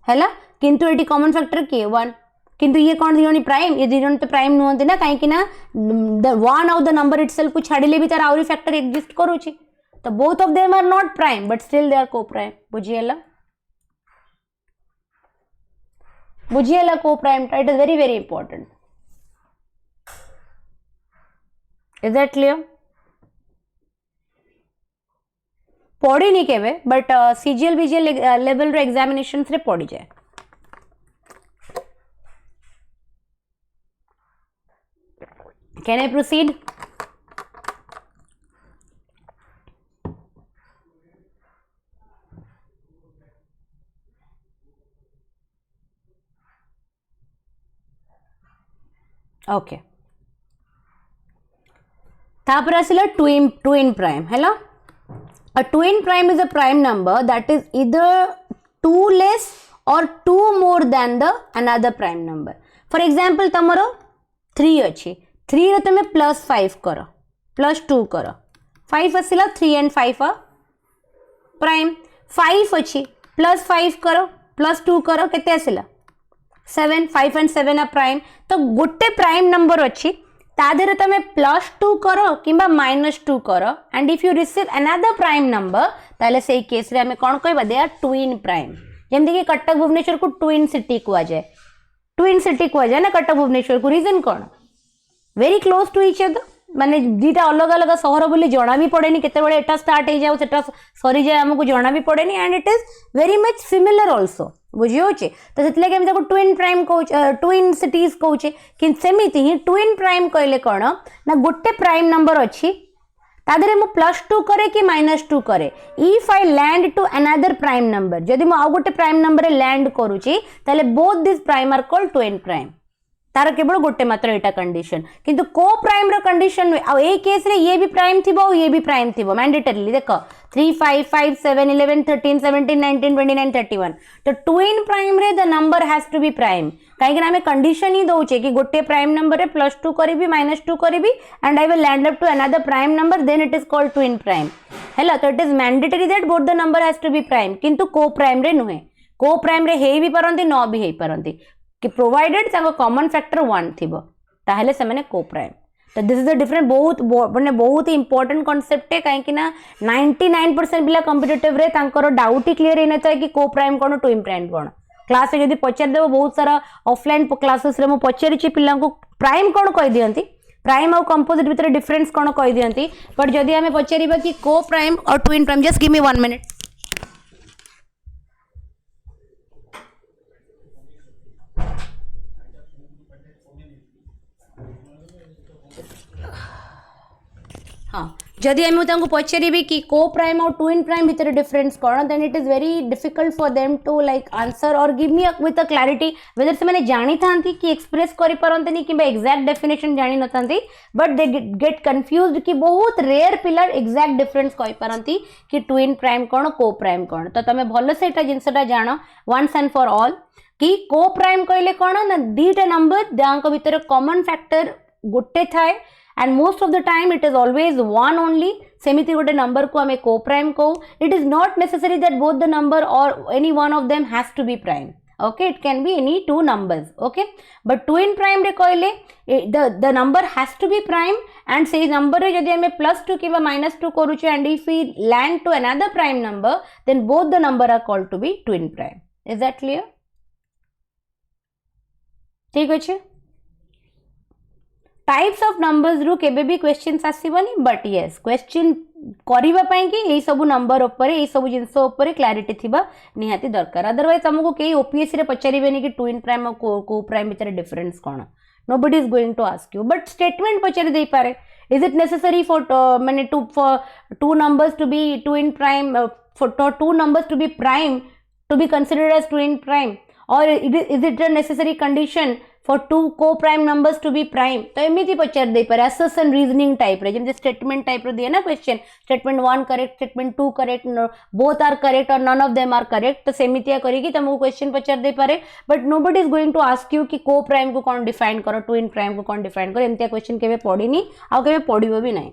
हैला किंतु एटी कॉमन फैक्टर के 1 किंतु ये कौन दियोनी प्राइम ये दियोनी तो प्राइम नुहंती ना कहीं कि ना the one of the number itself को छाड़िले भी तार आउरी फैक्टर एग्जिस्ट करूची तो both of them are not prime but still they are को बुझिएला coprime it is very very important is that clear पढ़ी नहीं केबे बट सीजीएल बीजीएल लेवल रो एग्जामिनेशन रे पढ़ी जाए Can I proceed? Okay. तापर आसिला twin prime हैला a twin prime is a prime number that is either 2 less or 2 more than the another prime number for example तमर 3 अच्छी 3 रे तुम +5 कर +2 कर 5 आसला 3 and 5 प्राइम 5 अच्छी +5 कर +2 कर केते आसला 7 5 and 7 आ प्राइम तो गोटे प्राइम नंबर अच्छी तादेर तुम +2 कर कि -2 कर and if you receive another prime number ताले से केस रे हमें कौन कहबा दे आर ट्विन प्राइम जमती कि कटक भुवनेश्वर को ट्विन सिटी कह जाए ट्विन सिटी कह जाए ना कटक भुवनेश्वर को रीजन कौन very close to each other माने दीटा अलग अलग सहर बोली जना भी पड़ेनी केतेबेले एटा स्टार्ट हो जाओ सेटा सरी जाए हमको जना भी पड़ेनी and it is very much similar also बुझी होचे तो सेतले के हम ताको ट्विन प्राइम कहूचे ट्विन सिटीज कहूचे कि सेमिति ही ट्विन प्राइम कहले कोन ना गोटे प्राइम नंबर अछि तादरे मु +2 करे कि -2 करे if I land to another prime number जदि मु आ गोटे प्राइम नंबर रे लैंड करूची ताले both this prime are called twin prime तार केवल गोटे मात्र एटा कंडीशन किंतु को प्राइम रो कंडीशन आ ए केस रे ये भी प्राइम थिबो और ये भी प्राइम थिबो मैंडेटरीली देखो 3 5 5 7 11 13 17 19 29 31 तो ट्विन प्राइम रे the number has to be prime कहीं हमें कंडीशन ही दउचे कि गोटे प्राइम नंबर रे +2 करिबी -2 करिबी and I will land up to another prime number then it is called twin prime हैला तो it is mandatory that both the number has to be prime किंतु को प्राइम रे नुहे को प्राइम रे हे भी परंती न भी हे परंती कि प्रोवाइडेड ताको कॉमन फैक्टर 1 थिबो ताहले से माने को प्राइम तो दिस इज द डिफरेंट बहुत माने बहुत ही इंपोर्टेंट कांसेप्ट है कहीं कि ना 99% पिला कॉम्पिटिटिव रे तांकर डाउट ही क्लियर होना चाहिए कि को प्राइम कोन ट्विन प्राइम कोन क्लास रे जदी पचार देबो बहुत सारा ऑफलाइन क्लासेस रे मो पचारिछि पिला को प्राइम कोन कहि दियंती प्राइम और कंपोजिट भीतर डिफरेंस कोन कहि दियंती बट जदी हमें पचारिबा कि को प्राइम और twin prime just give me 1 minute हाँ जदि आम पचारि कि को प्राइम और ट्विन प्राइम भीतर डिफरेंस कौन then it is very difficult for them to like answer or give me with a clarity whether से मैंने जानी था कि एक्सप्रेस करि पारंतनी कि एक्जाक्ट डेफिनेशन जानी न थांती बट दे गेट कंफ्यूज्ड कि बहुत रेयर पिलर एक्जाक्ट डिफरेंस कहि पारंती कि ट्विन प्राइम कौन को प्राइम कौन तो तमे भलो से एटा जिंसटा जानो वंस एंड फॉर ऑल कि को प्राइम कहले कौन ना दीटा नंबर दांक भीतर कॉमन फैक्टर गोटे थाए and most of the time it is always one only semiti gote number ko ame co prime ko it is not necessary that both the number or any one of them has to be prime okay it can be any two numbers okay but twin prime re koile the number has to be prime and say number re jodi ame +2 kiba -2 koruche and if we land to another prime number then both the number are called to be twin prime is that clear ठीक अछि types of numbers रु केबे भी questions आसीबनी but yes question करिबा पई कि एई सब number ऊपर एई सब जिंस ऊपर क्लैरिटी थिबा निहाती दरकार अदरवाइज तुमको केई ओपीएससी रे पचारिबेनी कि ट्विन प्राइम और को प्राइम भीतर डिफरेंस कोन nobody is going to ask you but statement पचारि देई पारे इज इट नेसेसरी फॉर माने for two numbers to be twin prime for two numbers to be prime to be considered as twin prime or is it a necessary condition for two co-prime numbers to be prime तो एमिति पचार दे पारे assertion reasoning type रे GeM statement type रे दिए ना question statement 1 correct statement 2 correct both are correct or none of them are correct तो सेमितिया करी कि तुमको question पचार दे पारे but nobody is going to ask you कि co-prime को कौन define करो twin prime को कौन define करो एमितिया question केबे पढ़ीनी आ केबे पढ़िबो भी नहीं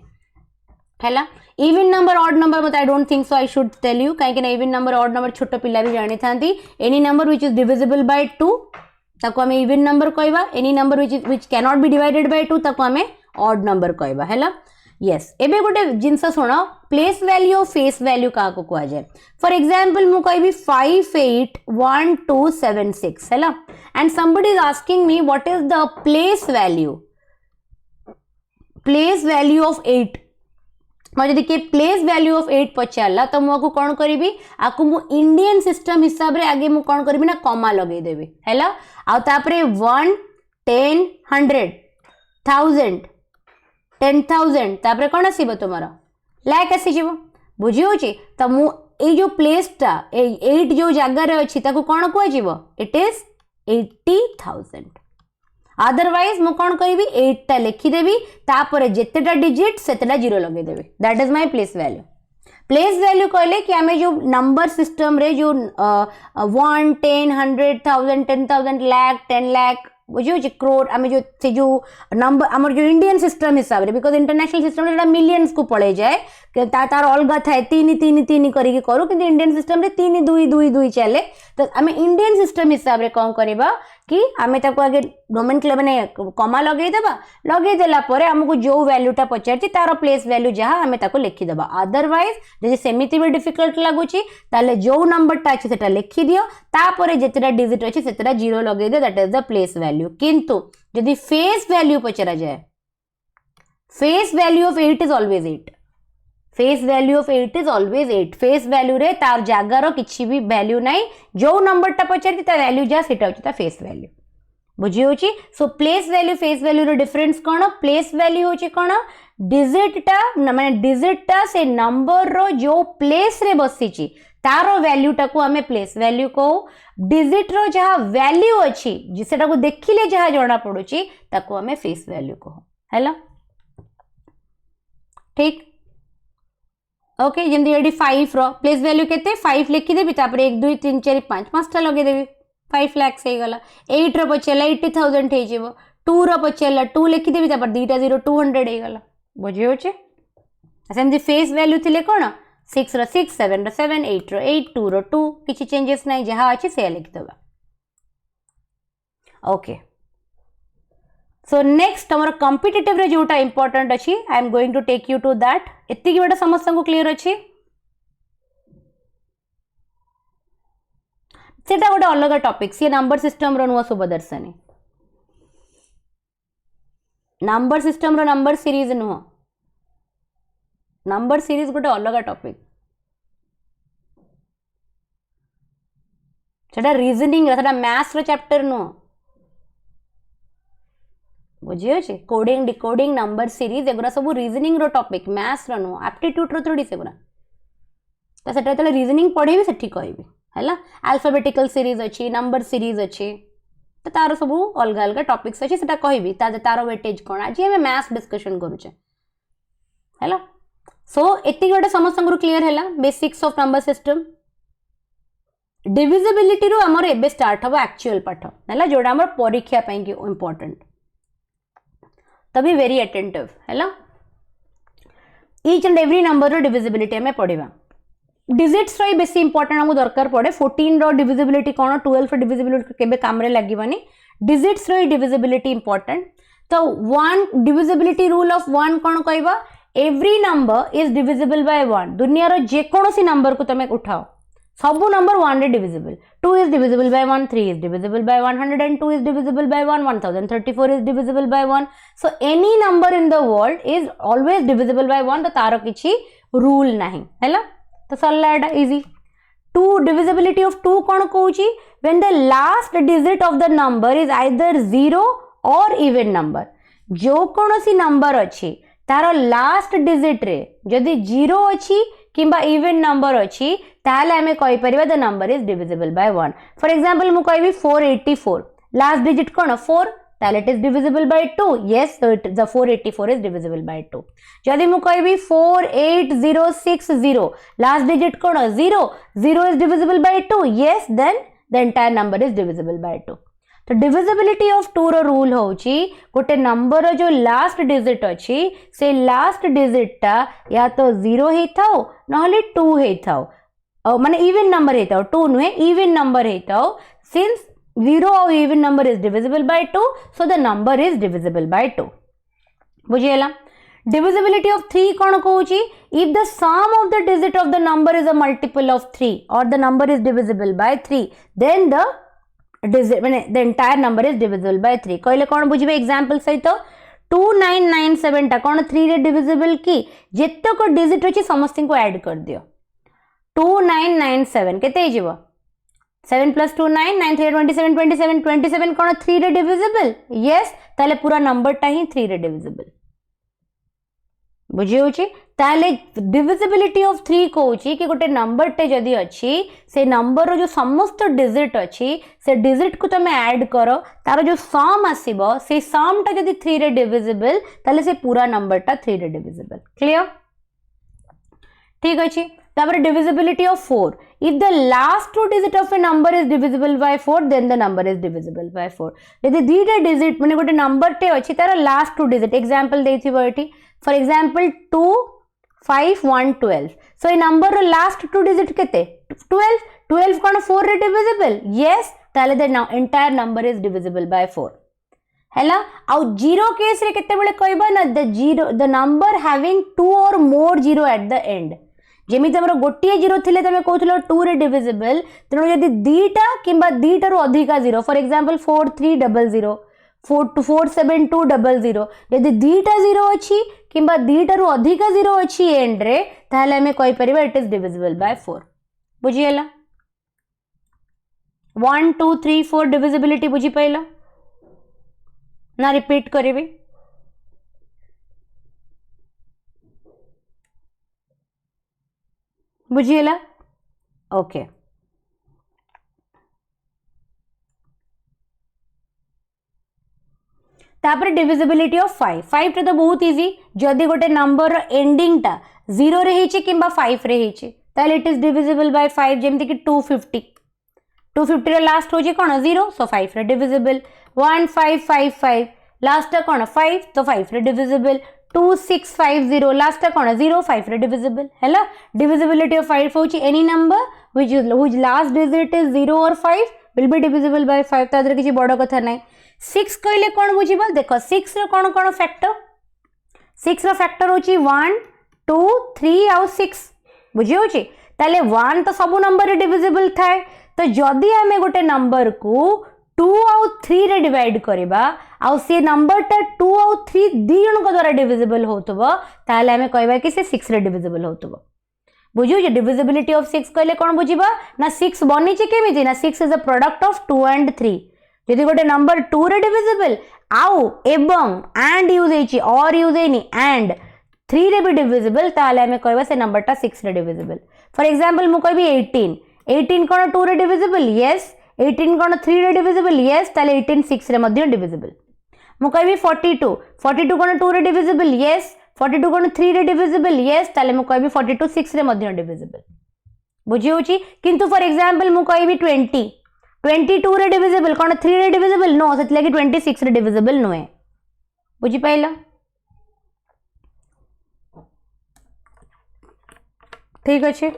हैला इवन नंबर ऑड नंबर मत I don't think so I should tell you काहे कि इवन नंबर ऑड नंबर छोटो पिला भी जानि थांती any number which is divisible by 2 ताको हमें इवन नंबर कहबा any number which can not be divided by 2 ताको हमें ऑड नंबर कहबा हैला यस एबे गोटे जिंस सुनो प्लेस वैल्यू और फेस वैल्यू का को कहा जाए फॉर एग्जांपल मु कहबी 581276 हैला and somebody is asking me what is the place value of 8 मुझे देखिए प्लेस वैल्यू ऑफ 8 पचारला तो मुझे कौन करी आपको मु इंडियन सिस्टम हिसाब रे आगे मु कौन करी ना कॉमा लगे देबी हैला आ तापरे 1 10 100 1000 10,000 तापरे कौन आसीबो तुम्हारा लाख आसी जीवो बुझी होची तो मु ए जो प्लेस ता 8 जो जगह रे अछि ताको कौन को जीवो इट इज 80,000 अदरवाइज मु कौन करी 8 टा लिखी देबी तापर जेतेटा डिजिट सेतेटा जीरो लगे देबी that is my place value कहले कि हमें जो नंबर सिस्टम रे जो 1 10 100 1000 10,000 लाख 10 लाख बुझे क्रोड आम जो नंबर आम जो इंडियन सिस्टम हिसाब से बिकज इंटरनेशनल सिस्टम मिलियंस को पड़े जाए तार अलग थाए 3 3 3 करके करूँ कि इंडियन सिस्टम 3 2 2 2 चले तो आम इंडियन सिस्टम हिसाब से कौन करवा कि आम आगे नोमेनक्लेचर माने कमा लगेदेला आमको जो वैल्यूटा पचार तार प्लेस वैल्यू जहाँ आम लिखिदेवा अदरवाइज जब सेमती भी डिफिकल्ट लगुच जो नंबरटा अच्छे से लिखि दियो तापर जितेटा डिजिट अच्छे से 0 लगे दियो that is the place value किंतु जदि फेस वैल्यू पचरा जाए face value of 8 is always 8 face value of 8 is always 8 face value रे तार जागार किसी भी वैल्यू नहीं जो नंबर टा पचार वैल्यू जहाँ सेटा होची फेस वैल्यू बुझी होची so place value face value रो डिफरेंस कौन प्लेस वैल्यू होची कौन डिजिट टा माने डिजिट टा से नंबर रो जो प्लेस रे बसीची तार वैल्यू टाको आमे प्लेस वैल्यू कहू डिजिट रो जहाँ वैल्यू अच्छी जिसेटा को देखिले जहाँ जना पड़ुची ताको आमे फेस वैल्यू कहू हैला ठीक ओके जंदी एडी 5 रो प्लेस वैल्यू केते 5 लिखि देबी तापर 1 2 3 4 5 5 टा लगे देबी 5 लाख से गला 8 रो पचेला 80000 हे जीवो 2 रो पचेला 2 लिखि देबी तापर 2 टा 0 200 हे गला बुझी होचे सेमती फेस वैल्यू थिले कोन 6 रो 6 7 रो 7 8 रो 8 2 रो 2 किछि चेंजेस नाही जहाँ अछि से लिखि देबा ओके सो नेक्स्ट हमर कॉम्पिटिटिव रे जोटा इंपोर्टेंट अछि I am going to take you to that एत्ती बड़ा समस्या को क्लियर अछि सेटा गोटे अलग टॉपिक सी नंबर सिस्टम रो नुआ सुबदर्शनी नंबर सिस्टम रो नंबर सीरीज नुह नंबर सीरीज गोटे अलग टॉपिक सेटा रीजनिंग सेटा मैथ्स रो चैप्टर नुह बुझी अच्छे कोडिंग डिकोडिंग नंबर सीरीज एगुरा सब रीजनिंग रो टॉपिक मैथ्स रो नुह एप्टीट्यूड रो थोड़ी सेगुरा तो सेटा तले रीजनिंग पढ़ेबी सेठी कहबी हैला अल्फाबेटिकल सीरीज अच्छी नंबर सीरीज अच्छी तो तार सब अलग अलग टॉपिक्स अच्छी सेटा कहबी तार वेटेज कौन आज हमें मैथ्स डिस्कशन करूचे हैला सो एति गोटे समस्त क्लियर हैला basics of number system divisibility रो हमर एबे स्टार्ट हबो एक्चुअल पाठ हैला जोडा हमर परीक्षा पई की इंपोर्टेंट तभी वेरी अटेंटिव हैला ईच एंड एवरी नंबर रो डिविजिबिलिटी हमें पढ़िबा डिजिट्स रो बेसी इंपोर्टेंट हमको दरकार पड़े 14 रो डिविजिबिलिटी कोन 12 रो डिविजिबिलिटी केबे काम रे लागिबानी डिजिट्स रो डिविजिबिलिटी इंपोर्टेंट तो one divisibility rule of one कोन कहबा every number is divisible by one दुनिया रो जे कोनोसी नंबर को तमे उठाओ सब नंबर 1 रे divisible 2 is divisible by 1 3 is divisible bye 102 is divisible by 1 1034 is divisible by 1 so any number in the world is always divisible by 1 तो तार किछि रूल नाही हैला तो सरला एटा इजी 2 डिविजिबिलिटी ऑफ 2 कोन कहूची when the last digit of the number is either 0 or even number जो कोनोसी नंबर अछि तार लास्ट डिजिट रे जदी 0 अछि किंबा इवन नंबर अछि ताले हमें कहि परिबा the number is divisible by 1 for example मु कहबी 484 लास्ट डिजिट कोन 4 ताले it is divisible by 2 yes so it the 484 is divisible by 2 जदी मु कहबी 48060 लास्ट डिजिट कोन 0 0 is divisible by 2 yes then the entire number is divisible by 2 तो divisibility of 2 row rule होची गोटे नंबर रो जो लास्ट डिजिट अछि से लास्ट डिजिट टा या तो 0 हे थाओ नहले 2 हे थाओ माने इवन नंबर हे थाओ 2 नुहे even number hey Thao since 0 or even number is divisible by 2 so the number is divisible by 2 बुझियला divisibility of 3 कौन कहूची if the sum of the digit of the number is a multiple of 3 or the number is divisible by 3 then the entire number is divisible by 3 कहले कौन बुझिबे example सहित 2997 टा कौन 3 रे divisible की जेतो को डिजिट अछि समस्त को ऐड कर दियो 2997 केते हिजबो 7 plus 2 9 9 3 27 27 27 कौन 3 रे डिविजिबल यस ताले पूरा नंबर टा ही 3 रे डिविजिबल बुझी होची ताले डिविजिबिलिटी ऑफ 3 कहूची कि गोटे नंबर टे जदी अछि से नंबर रो जो समस्त डिजिट अछि से डिजिट को तमे ऐड करो तारो जो सम आसीबो से सम टा जदी 3 रे डिविजिबल ताले से पूरा नंबर टा 3 रे डिविजिबल क्लियर ठीक अछि तापर divisibility of 4. If the last two digit of a number is divisible by 4, then the number is divisible by 4. यदि दीटा digit माने गोटे नंबर टे अछि तार last two digit example देथिबो एठी for example 2 5 1 12. So ए नंबर रो last two digit केते 12. 12 कोन 4 रे divisible? Yes, ताले the entire number is divisible by 4. हैला आउ जीरो केस रे केते बेले कहबा ना the number having two or more zero at the end जेमी तमरो गोटिए जीरो थिले तमे कहथलो 2 रे डिविजिबल तनो यदि दीटा किबा दीटा रो अधिका जीरो फॉर एग्जांपल 4300 472000 यदि दीटा जीरो अछि किबा दीटा रो अधिका जीरो अछि एंड रे ताले हमें कहि परिबा इट इज डिविजिबल बाय 4 बुझियला 1 2 3 4 डिविजिबिलिटी बुझि पाइला ना रिपीट करेबे बुझिएला ओके तापर डिविजिबिलिटी ऑफ 5 5 रे तो बहुत इजी जदी गोटे नंबर एंडिंग टा 0 रे हेचे किबा 5 रे हेचे ताले इट इज डिविजिबल बाय 5 जेमति कि 250 रे लास्ट हो जे कोन 0 सो 5 रे डिविजिबल 1555 लास्ट कोन 5 तो 5 रे डिविजिबल 2650 लास्ट कोन 0 5 रे डिविजिबल हैला डिविजिबिलिटी ऑफ 5 होची any number which last digit is 0 और 5 विल बी डिविजिबल बाय 5 तादर किछि बड़ कथा नै 6 कहले कोन बुझिबा देखो 6 रे कोन कोन फैक्टर 6 रो फैक्टर होची 1 2 3 और 6 बुझि होची ताले 1 तो सब नंबर रे डिविजिबल थाए तो जदी हमें गोटे नंबर को 2 और 3 रे डिवाइड करबा आ से नंबर टा 2 और 3 दी जन को द्वारा डिविजिबल होतबो ताले हमें कहबा कि से 6 रे डिविजिबल होतबो बुझियो जे डिविजिबिलिटी ऑफ 6 कहले कोन बुझिबा ना 6 बनी चे केमिति ना 6 is a product of 2 and 3 यदि गोटे नंबर 2 रे डिविजिबल आउ एवं एंड यूज हेची और यूज हेनी एंड 3 रे भी डिविजिबल ताले हमें कहबा से नंबर टा 6 रे डिविजिबल फॉर एग्जांपल मु कहबी 18 कोन 2 रे डिविजिबल यस 18 कोन 3 रे डिविजिबल यस ताले 18 6 रे मध्ये डिविजिबल मु कहबी 42 कोन 2 रे डिविजिबल यस 42 कोन 3 रे डिविजिबल यस ताले मु कहबी 42 6 रे मध्ये डिविजिबल बुझी होची किंतु फॉर एग्जांपल मु कहबी 22 रे डिविजिबल कोन 3 रे डिविजिबल नो सेत लागि 26 रे डिविजिबल नोए बुझी पाइला ठीक अछि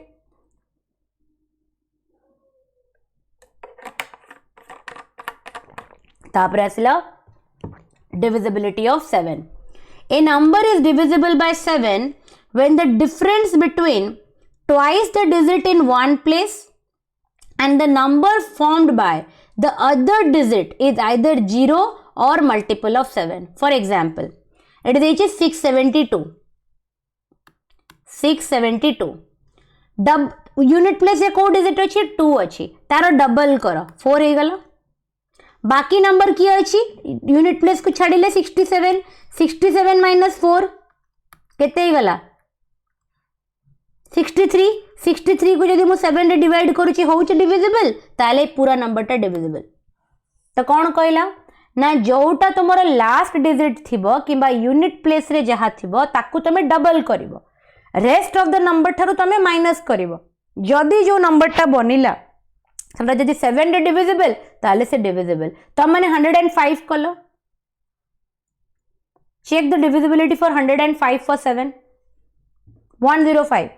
तापर आसला divisibility of 7 a number is divisible by 7 when the difference between twice the digit in one place and the number formed by the other digit is either 0 or multiple of 7 for example it is 672 unit place को digit अछि 2 अछि तारो double करो 4 हे गला बाकी number की अछि unit place को छाडिले 67 minus 4 केते गला 63 को जदी मु 7 रे डिवाइड करूची होउच डिविजिबल ताले पूरा नंबर टा डिविजिबल तो कोन कहला ना जोटा तुमरो लास्ट डिजिट थिबो किबा यूनिट प्लेस रे जहा थिबो ताकू तमे डबल करिवो रेस्ट ऑफ द नंबर थारो तमे माइनस करिवो जदी जो नंबर टा बनिला हमरा जदी 7 रे डिविजिबल ताले से डिविजिबल तो माने 105 कलो check the divisibility for 105 for 7 105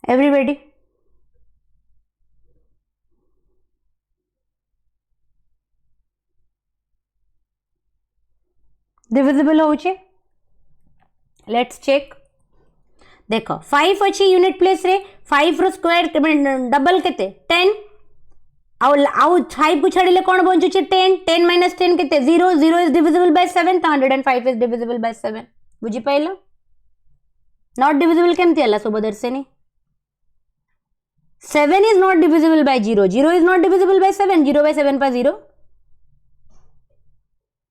everybody divisible होचे लेट्स चेक देखो 5 अछि यूनिट प्लेस रे 5 रो स्क्वायर डबल केते 10 आउ 5 को छाडिले कोन बंचु छै 10 माइनस 10 केते 0 इज डिविजिबल बाय 7 तो 105 इज डिविजिबल बाय 7 बुझी पाइलो नॉट डिविजिबल केमति हला सुबदर्शनी 7 is not divisible by 0 is not divisible by 7 0 by 7 pa 0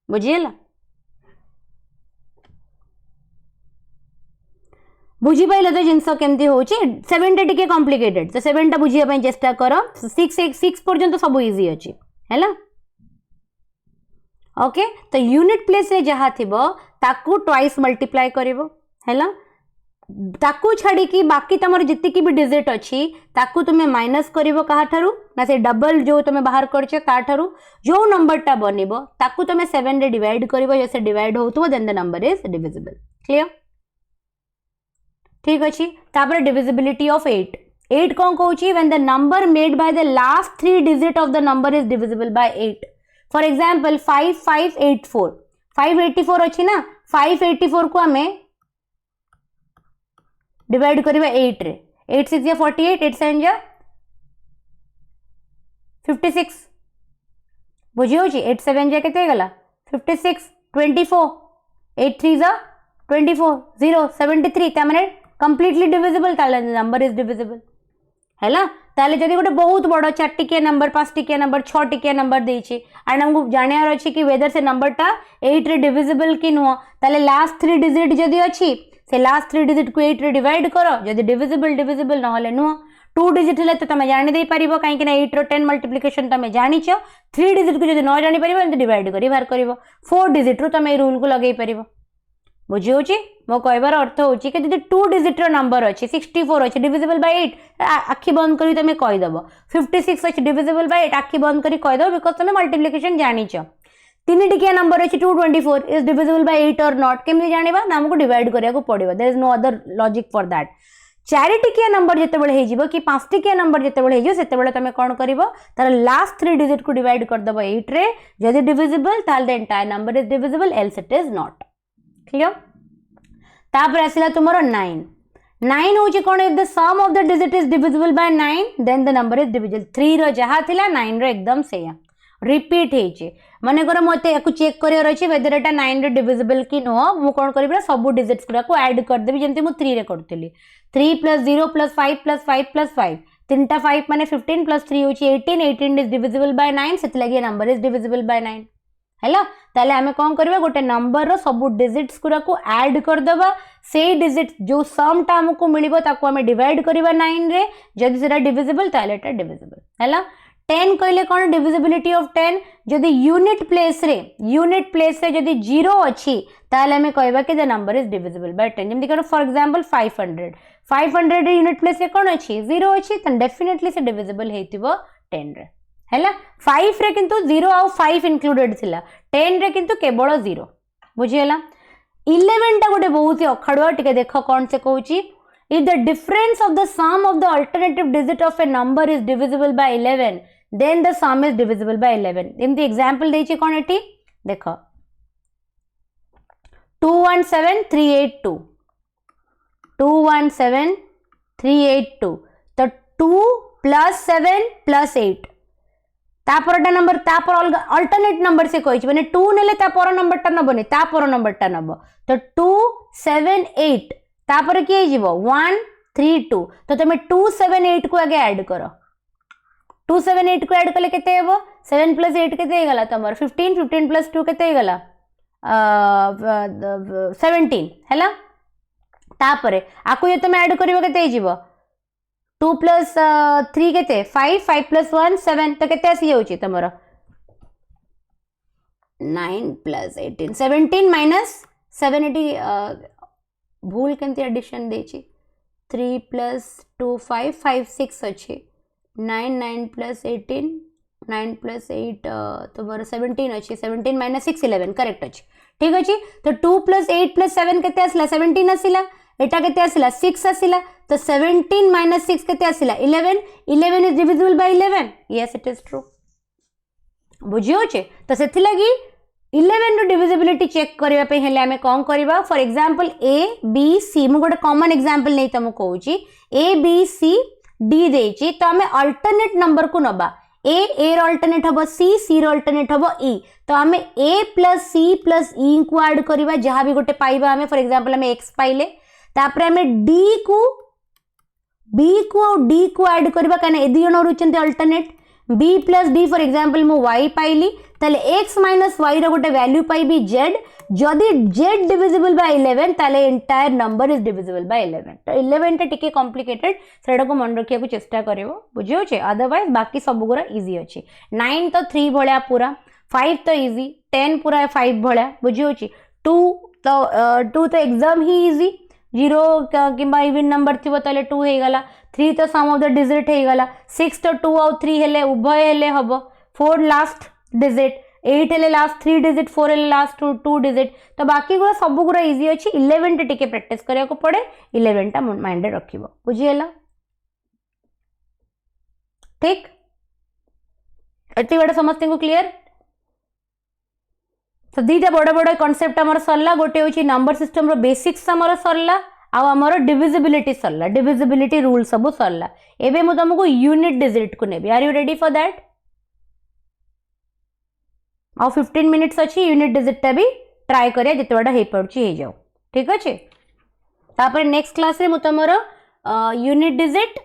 बुझिएला बुझी पाइल तो जिनस केमती होची 7 टा टिके कॉम्प्लिकेटेड तो 7 टा बुझिया पई चेष्टा करो 6 पर्यंत सब इजी अछि हैला ओके तो यूनिट प्लेस रे जहा थिबो ताकू ट्वाइस मल्टीप्लाई करिवो हैला ताकू छाड़ी की बाकी तमर जितकी की भी डिजिट अछि ताकू तुमे माइनस करिवो कहा ठारू ना से डबल जो तुमे बाहर करछे ता ठारू जो नंबर टा बनिबो ताकू तुमे 7 रे डिवाइड करिवो जैसे डिवाइड होतबो then the number is divisible clear ठीक अछि तापर डिविजिबिलिटी ऑफ 8 कोन कहूची when the number made by the last 3 digit of the number is divisible by 8 for example 5584 584 अछि ना 584 को हमें डिवाइड करिबा 8 रे 8 6 या 48 8 7 या 56 बुझियो छी 8 7 या केते गला 56 24 8 3 जा 24 0 73 ता माने कंप्लीटली डिविजिबल ताले नंबर इज डिविजिबल हैला ताले जदी गोटे बहुत बड़ 4 टिकिया नंबर 5 टिकिया नंबर 6 टिकिया नंबर देछि एंड हमको जानियार अछि कि वेदर से नंबर टा 8 रे डिविजिबल कि नो ताले लास्ट 3 डिजिट जदी अछि से लास्ट 3 डिजिट को 8 रे डिवाइड करो जदी डिविजिबल डिविजिबल न होले नो 2 डिजिट ले तो तमे जानि दे परिबो काहे कि ना 8 रो 10 मल्टीप्लिकेशन तमे जानिछो 3 डिजिट को जदी न जानि परिबो एंत डिवाइड करी बाहर करिवो 4 डिजिट रो तमे रूल को लगेई परिबो बुझियो छी मो कहबार अर्थ होची कि जदी 2 डिजिट रो नंबर अछि 64 अछि डिविजिबल बाय 8 आखि बंद करी तमे कहि दबो 56 अछि डिविजिबल बाय 8 आखि बंद करी कहि दबो बिकॉज़ तमे मल्टीप्लिकेशन जानिछो 3 टिकिया नंबर अछि 224 इज डिविजिबल बाय 8 और नॉट केमि जानिबा ना हमको डिवाइड करिया को पड़िबो there is no other logic for that 4 टिकिया नंबर जते बेले हे जिवो कि 5 टिकिया नंबर जते बेले हे जिवो सेते बेले तमे कोन करिवो तार लास्ट 3 डिजिट को डिवाइड कर दबो 8 रे जदी डिविजिबल ताल the entire number is divisible else it is not clear तापर आसिला तुमरो 9 होची कोन if the sum of the digit is divisible by 9 then the number is divisible 3 रो जहा थिला 9 रो एकदम सेया रिपीट हेची माने कर मते याकू चेक करियर अछि वेदर एटा 9 रे डिविजिबल कि नो मु कोन करबा सब डिजिट्स गुरा को ऐड कर देबी जेंति मु 3 रे करतली 3 + 0 + 5 + 5 + 5 तीनटा 5 माने 15 + 3 होची 18 18 इज डिविजिबल बाय 9 सेत लागि नंबर इज डिविजिबल बाय 9 हैला ताले हमें कोन करबा गोटे नंबर रो सब डिजिट्स गुरा को ऐड कर देबा से डिजिट जो सम टा हमको मिलिबो ताको हमें डिवाइड करबा 9 रे जदी सेटा डिविजिबल ताले एटा डिविजिबल हैला 10 कहले कोन डिविजिबिलिटी ऑफ 10 जदी यूनिट प्लेस रे जदी 0 अछि ताले हमें कहबा कि the number is divisible bye 10 जेमति करो फॉर एग्जांपल 500 रे यूनिट प्लेस रे कोन अछि 0 अछि त डेफिनेटली से डिविजिबल हेतिबो 10 रे हैला 5 रे किंतु 0 आउ 5 इंक्लूडेड थिला 10 रे किंतु केवल 0 बुझियला 11 टा गोटे बहुत ही अखड़ुआ टिके देखो कोन से कहूची if the difference of the sum of the alternative digit of a number is divisible by 11 then the sum is divisible by 11 in the example देछि कोन एठी देखो 217382 217382 तो 2 + 7 + 8 तापरटा नंबर तापर अल्टरनेट नंबर से कहिछि माने 2 नेले तापर नंबर टा नबने तापर नंबर टा नब तो 278 तापर के जीवो 132 तो तमे 278 को आगे ऐड करो 278 को ऐड कले केते हेबो 7 + 8 केते हेगला तमर 15 15 + 2 केते हेगला 17 हैला तापरे आकु जे तमे ऐड करिवो केते जीवो 2 + 3 केते 5 5 + 1 7 तो केते आसी जाउची तमरो 9 + 18 17 - 780 भूल केंती एडिशन देची 3 + 2 5 5 6 अछि 9 9 + 18 9 + 8 तमरो 17 अछि 17 - 6 11 करेक्ट अछि ठीक अछि तो 2 + 8 + 7 केते आसला 17 आसिला एटा केते आसिला 6 आसिला तो 17 - 6 केते आसिला 11 11 is divisible by 11 yes it is true बुझियो छे तो सेथि लागि 11 रो डिविजिबिलिटी चेक करिवा पे हेले हमें कोन करिवा for example a b c मु गोटे कॉमन एग्जांपल नै तमु कहूची a b c d देची तो हमें अल्टरनेट नंबर को नबा a रो अल्टरनेट हबो c रो अल्टरनेट हबो e तो हमें a + c + e को ऐड करिवा जहां भी गोटे पाइबा हमें फॉर एग्जांपल हमें x पाइले तापर हमें b को d को ऐड करिवा काने ए दियनो रुचंते alternate b + d for example मु y पाइली ताले x माइनस y रो गोटे वैल्यू पाइबी z जदि z डिविजिबल बाय 11 ताले entire number is divisible by 11 तो 11 टा टिके कॉम्प्लिकेटेड सेडा को मन रखिया को चेष्टा करिवो बुझियो छे अदरवाइज बाकी सब गुरा इजी अछि 9 तो 3 भलिया पूरा 5 तो इजी 10 पूरा 5 भलिया बुझियो छी 2 तो एग्जाम ही इजी 0 किंबा इवन नंबर थी ताले 2 हे गला 3 तो सम ऑफ द डिजिट हे गला 6 तो 2 और 3 हेले उभय हेले हबो 4 लास्ट डिजिट 8 हेले लास्ट 3 डिजिट 4 हेले लास्ट 2 डिजिट तो बाकी गुरा सब गुरा इजी अछि 11 टे टिके प्रैक्टिस करिया को पड़े 11 टा माइंड रे रखिबो बुझियला ठीक एति बडा समस्त को क्लियर तो दीटा बड़ बड़ कॉन्सेप्ट हमर सरला गोटे होची नंबर सिस्टम रो बेसिक्स हमर सरला आ हमर डिविजिबिलिटी सरला डिविजिबिलिटी रूल सब सरला एबे मु तुमको यूनिट डिजिट को नेबी are you ready for that आ 15 मिनिट्स अछि यूनिट डिजिट टा भी ट्राई करिया जते बडा हे पड़ची हे जाओ ठीक अछि तापर नेक्स्ट क्लास रे मु तमरो यूनिट डिजिट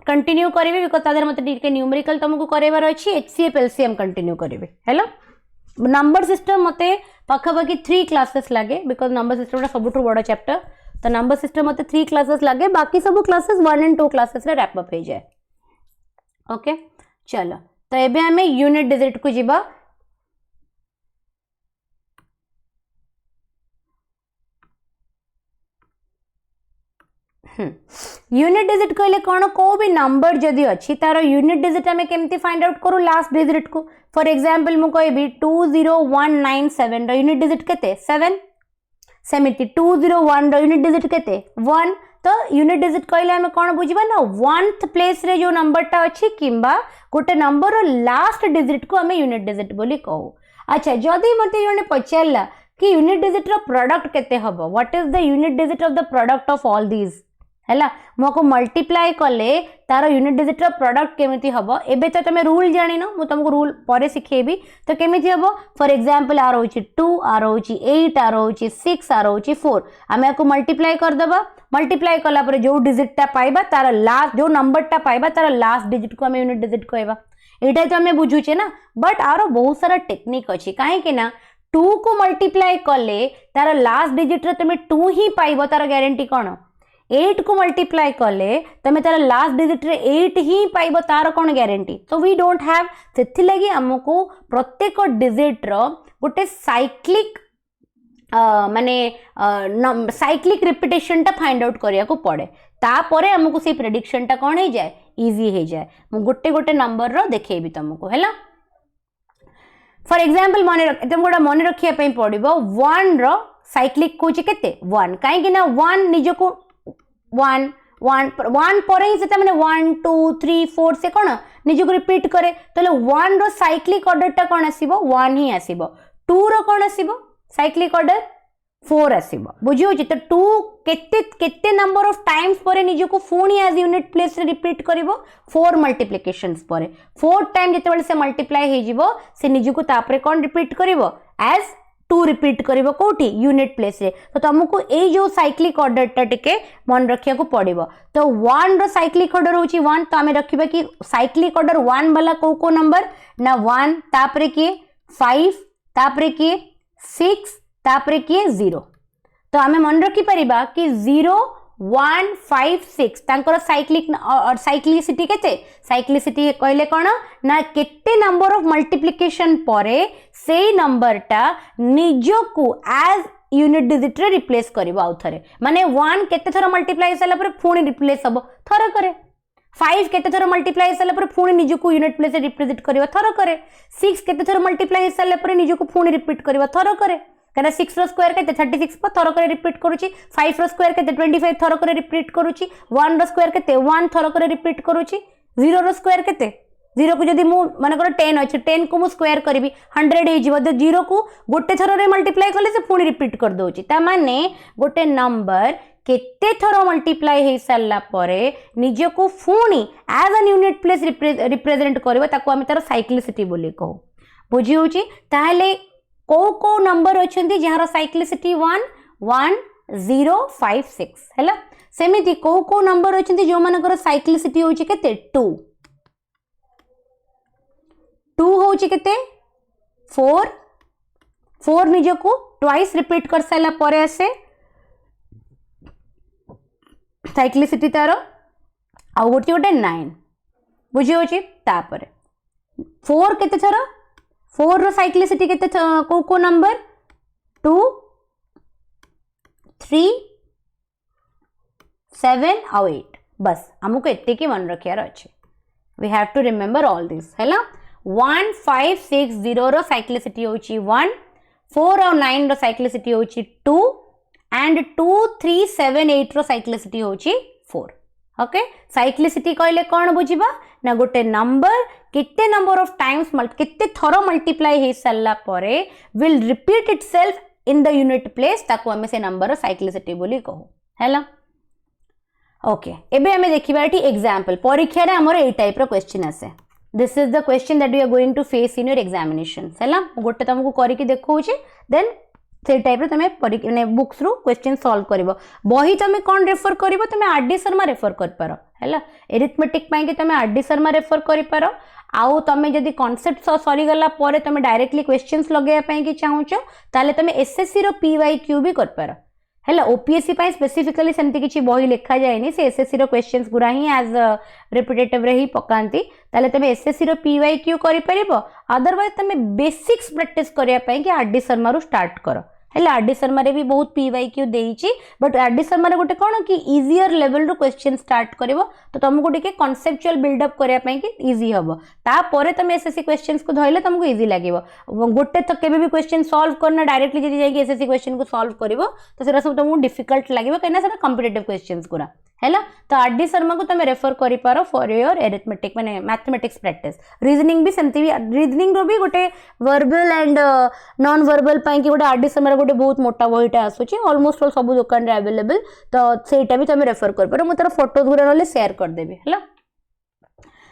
कंटिन्यू करिवे बिकॉज़ तादर मते टिके न्यूमेरिकल तुमको करेबार अछि एचसीएफ एलसीएम कंटिन्यू करिवे हेलो नंबर सिस्टम मते पाखापाखि 3 क्लासेस लगे बिकॉज नंबर सिस्टम सबुठ बड़ चैप्टर तो नंबर सिस्टम मते 3 क्लासेस लगे बाकी सब क्लासेस 1 एंड 2 क्लासेस रे रैप अप हो जाए ओके चलो तो एबे हमें यूनिट डिजिट को जिबा यूनिट डिजिट कहले कौन को भी नंबर जदि अच्छी तार यूनिट डिजिट हमें केमती फाइंड आउट करू लास्ट डिजिट को फॉर एग्जांपल मु कहबी 20197 रो यूनिट डिजिट केते 7 सेमिति 201 रो यूनिट डिजिट केते 1 तो यूनिट डिजिट कहले हमें कौन बुझिबा ना 1th प्लेस रे जो नंबर टा अछि किंबा गोटे नंबर रो लास्ट डिजिट को हमें यूनिट डिजिट बोली कहू अच्छा जदि मते योने पचारला कि यूनिट डिजिट रो प्रोडक्ट केते हबो what is the unit digit of the product of all these हैला मोको मल्टीप्लाई कले तार यूनिट डिजिट रो प्रोडक्ट केमिति हबो एबे तो तमे रूल जानिनो मु तुमको रूल परे सिखेबी तो केमिति हबो फॉर एग्जांपल आर होची 2 आर होची 8 आर होची 6 आर होची 4 हमें को मल्टीप्लाई कर देबा मल्टीप्लाई कला पर जो डिजिट टा पाइबा तार लास्ट जो नंबर टा पाइबा तार लास्ट डिजिट को हमें यूनिट डिजिट कहबा एटा तो हमें बुझुचे ना बट आरो बहुत सारा टेक्निक अछि काहे कि ना 2 को मल्टीप्लाई कले तार लास्ट डिजिट रे तमे 2 ही पाइबो तार गारंटी कोन 8 को मल्टीप्लाई कले तमे तार लास्ट डिजिट रे 8 ही पाइबो तार कोन guarantee so we don't have सेथि लागि हमको प्रत्येक डिजिट रो गोटे साइक्लिक माने साइक्लिक रिपीटेशन टा फाइंड आउट करिया को पड़े तापरे हमको से प्रेडिक्शन टा कोन हे जाए इजी हे जाए मु गोटे गोटे नंबर रो देखेबी तुमको हैला फॉर एग्जांपल माने तुम गोटा माने रखिया पई पड़िबो 1 रो साइक्लिक कोची केते 1 काहे कि ना 1 निजो को 1 पर ही से माने 1 2 3 4 से कोन निजो को रिपीट करे तले 1 रो साइक्लिक ऑर्डर टा कोन आसीबो 1 ही आसीबो 2 रो कोन आसीबो साइक्लिक ऑर्डर 4 आसीबो बुझियो जे तो 2 केते नंबर ऑफ टाइम्स पर निजो को फोनी एज यूनिट प्लेस रे रिपीट करिवो 4 मल्टीप्लिकेशंस पर 4 टाइम जते बेले से मल्टीप्लाई हे जिवो से निजो को तापरे कोन रिपीट करिवो एज 2 रिपीट करिवो कोठी यूनिट प्लेस रे तो तुमको ए जो साइक्लिक ऑर्डर टा टिके मन रखिया को पड़िबो तो 1 रो साइक्लिक ऑर्डर होची 1 तो हमें रखिबा कि साइक्लिक ऑर्डर 1 वाला को नंबर ना 1 तापरे के 5 तापरे के 6 तापरे के 0 तो हमें मन रखि परिबा कि 0 1 5 6 तांकर साइक्लिक और साइक्लिसिटी केते साइक्लिसिटी कहले कोन ना केते नंबर ऑफ मल्टीप्लिकेशन परे से नंबर टा निजो को एज यूनिट डिजिट रे रिप्लेस करबो आउ थरे माने 1 केते थरा मल्टीप्लाई सला पर पुणी रिप्लेस हबो थरा करे 5 केते थरा मल्टीप्लाई सला पर पुणी निजो को यूनिट प्लेस रे रिप्रेजेंट करबो थरा करे 6 केते थरा मल्टीप्लाई सला पर निजो को पुणी रिपीट करबो थरा करे कहना 6 रो स्क्वायर के 36 पर थर करे रिपीट करूची 5 रो स्क्वायर के 25 थर करे रिपीट करूची 1 रो स्क्वायर के 1 थर करे रिपीट करूची 0 रो स्क्वायर के 0 को जदी मु माने कर 10 अछि 10 को मु स्क्वायर करबी 100 हे जिवो तो 0 को गोटे थर रे मल्टीप्लाई करले से पुणी रिपीट कर दोची ता माने गोटे नंबर केते थर मल्टीप्लाई हे साला परे निजे को पुणी as an unit place represent करबो ताको हम तार साइक्लिसिटी बोली कहू बुझी होची ताले को नंबर अच्छे जार साइक्लिसिटी 1 1 0 5 6 है सेमिति को नंबर अच्छे जो मानकर साइक्लिसिटी होची केते 2 2 होची केते 4 4 निज को ट्वाइस रिपीट कर सारा पर आसे साइक्लिसिटी तार आउ गोटे गोटे 9 बुझी होची तापर 4 केते थर 4 रो साइक्लिसिटी केते को नंबर 2 3 7 और 8 बस हमको एते की मन रखियार अच्छे we have to remember all this है 1 5 6 0 रो साइक्लिसिटी होची 1 4 और 9 रो साइक्लिसिटी होची 2 एंड 2 3 7 8 रो साइक्लिसिटी होची 4 ओके साइक्लिसिटी कहले कौन बुझिबा ना गोटे नंबर कितने नंबर ऑफ टाइम्स कितने थरो मल्टीप्लाई हे सारा परे will repeat itself in the unit place ताको हमें से नंबर साइक्लिसिटी बोली कहू हैला ओके एबे हमें देखिबा एठी एग्जांपल परीक्षा रे हमर ए टाइप रो क्वेश्चन आसे this is the question that you are going to face in your examination हैला गोटे तुमको करि के देखौ छी देन से टाइप रे तमे माने बुक्स रो क्वेश्चन सॉल्व करबो बही तमे कोन रेफर करबो तमे आरडी शर्मा रेफर कर पारो हैला एरिथमेटिक पई के तमे आरडी शर्मा रेफर करि पारो आउ तमे जदी कांसेप्ट सॉरी गला परे तमे डायरेक्टली क्वेश्चंस लगेया पई के चाहूचो ताले तमे एसएससी रो पीवाईक्यू भी कर पारो हैला ओपीएससी पई स्पेसिफिकली सेमति किछि बही लिखा जायनी से एसएससी रो क्वेश्चंस गुरा ही एज रिपीटेटिव रे ही पकांती ताले तमे एसएससी रो पीवाईक्यू करि परिबो अदरवाइज तमे बेसिक्स प्रैक्टिस करिया पई के आरडी शर्मा रो स्टार्ट करो हेला आरडी शर्मा रे भी बहुत पीवाईक्यू देइची बट आरडी शर्मा रे गोटे कोन कि इजियर लेवल रो क्वेश्चन स्टार्ट करिवो तो तुमको टिके कांसेप्चुअल बिल्ड अप करिया पई कि इजी हबो ता परे तुम एसएससी क्वेश्चंस को धइले तुमको इजी लागिवो गोटे तो केबे भी क्वेश्चन सॉल्व करना डायरेक्टली जदी जाई एसएससी क्वेश्चन को सॉल्व करिवो तो सेरा सब तुमको डिफिकल्ट लागिवो कना सेरा कॉम्पिटिटिव क्वेश्चंस गुरा हैला तो आरडी शर्मा को तुम रेफर करि पारो फॉर योर अरिथमेटिक माने मैथमेटिक्स प्रैक्टिस रीजनिंग भी सेमती भी रीजनिंग रो भी गोटे वर्बल एंड नॉन वर्बल पई कि गोटे आरडी शर्मा गोटे बहुत मोटा बहीटा आसुची ऑलमोस्ट ऑल सब दुकान रे अवेलेबल तो सेटा भी तुम रेफर कर पारो मु तार फोटो गुरा नले शेयर कर देबे हैला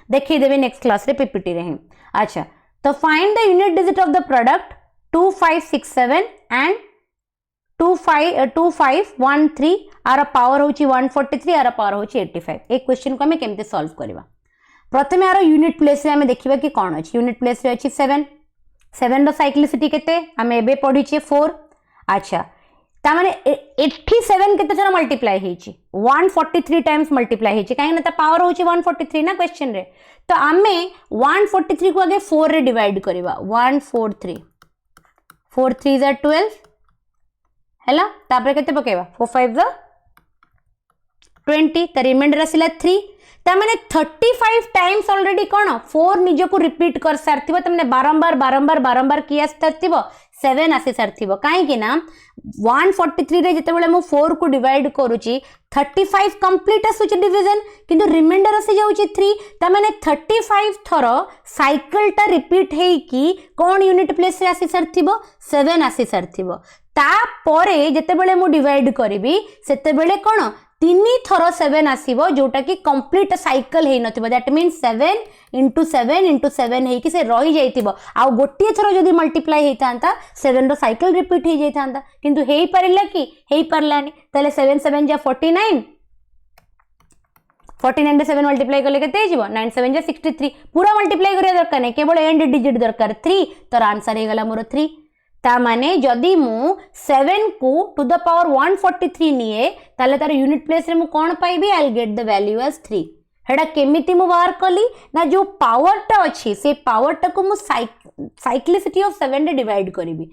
देखि देबे नेक्स्ट क्लास रे पीपीटी रे अच्छा तो find the unit digit of the product 2567 and 2513 are power होची 143 आर पावर होची 85 एक क्वेश्चन को हमें केमते सॉल्व करबा प्रथमे आर यूनिट प्लेस रे हमें देखिबा कि कोन अछि यूनिट प्लेस रे अछि 7 7 रो साइक्लिसिटी केते हमें एबे पढी छी 4 अच्छा ता माने 87 केते जरा मल्टीप्लाई हेची 143 टाइम्स मल्टीप्लाई हेची काहे ना ता पावर होची 143 ना क्वेश्चन रे तो हमें 143 को आगे 4 रे डिवाइड करबा 143 4 3 is 12 हैला तापर केते पकेबा 4 5 जा 20 ता रिमाइंडर आसिला 3 ता माने 35 टाइम्स ऑलरेडी कोन 4 निज को रिपीट कर सारथिबो तमने बारंबार किया सारथिबो 7 आसी सारथिबो काहे कि ना 143 रे जते बेले मु 4 को डिवाइड करूची 35 कंप्लीट आसुची डिवीजन किंतु रिमाइंडर आसी जाउची 3 ता माने 35 थरो साइकिल टा रिपीट हेई की कोन यूनिट प्लेस रे आसी सारथिबो 7 आसी सारथिबो ता परे जते बेले मु डिवाइड करिवि सेते बेले कोन 3 थरो 7 आसीबो जोटा कि कंप्लीट साइकिल हेई नथिबो दैट मींस 7 into 7 हेई कि से रही जाइतिबो आ गोटिए थरो जदी मल्टीप्लाई हेइतांता 7 रो साइकिल रिपीट हेई जाइतांता किंतु हेई परिला कि हेई परलानी तले 7 7 जा 49 49 रे 7 मल्टीप्लाई करले केते हिजबो 9 7 जा 63 पूरा मल्टीप्लाई करिया दरकार नै केवल एंड डिजिट दरकार 3 तो आंसर हे गला मोर 3 ता माने जदी मु 7 को टू द पावर 143 निए ताले तार यूनिट प्लेस रे मु कोन पाइबी I will get the value as 3 हेडा केमिति मु बाहर कली ना जो पावर टा अछि से पावर टा को मु साइक्लिसिटी ऑफ 7 रे डिवाइड करिवि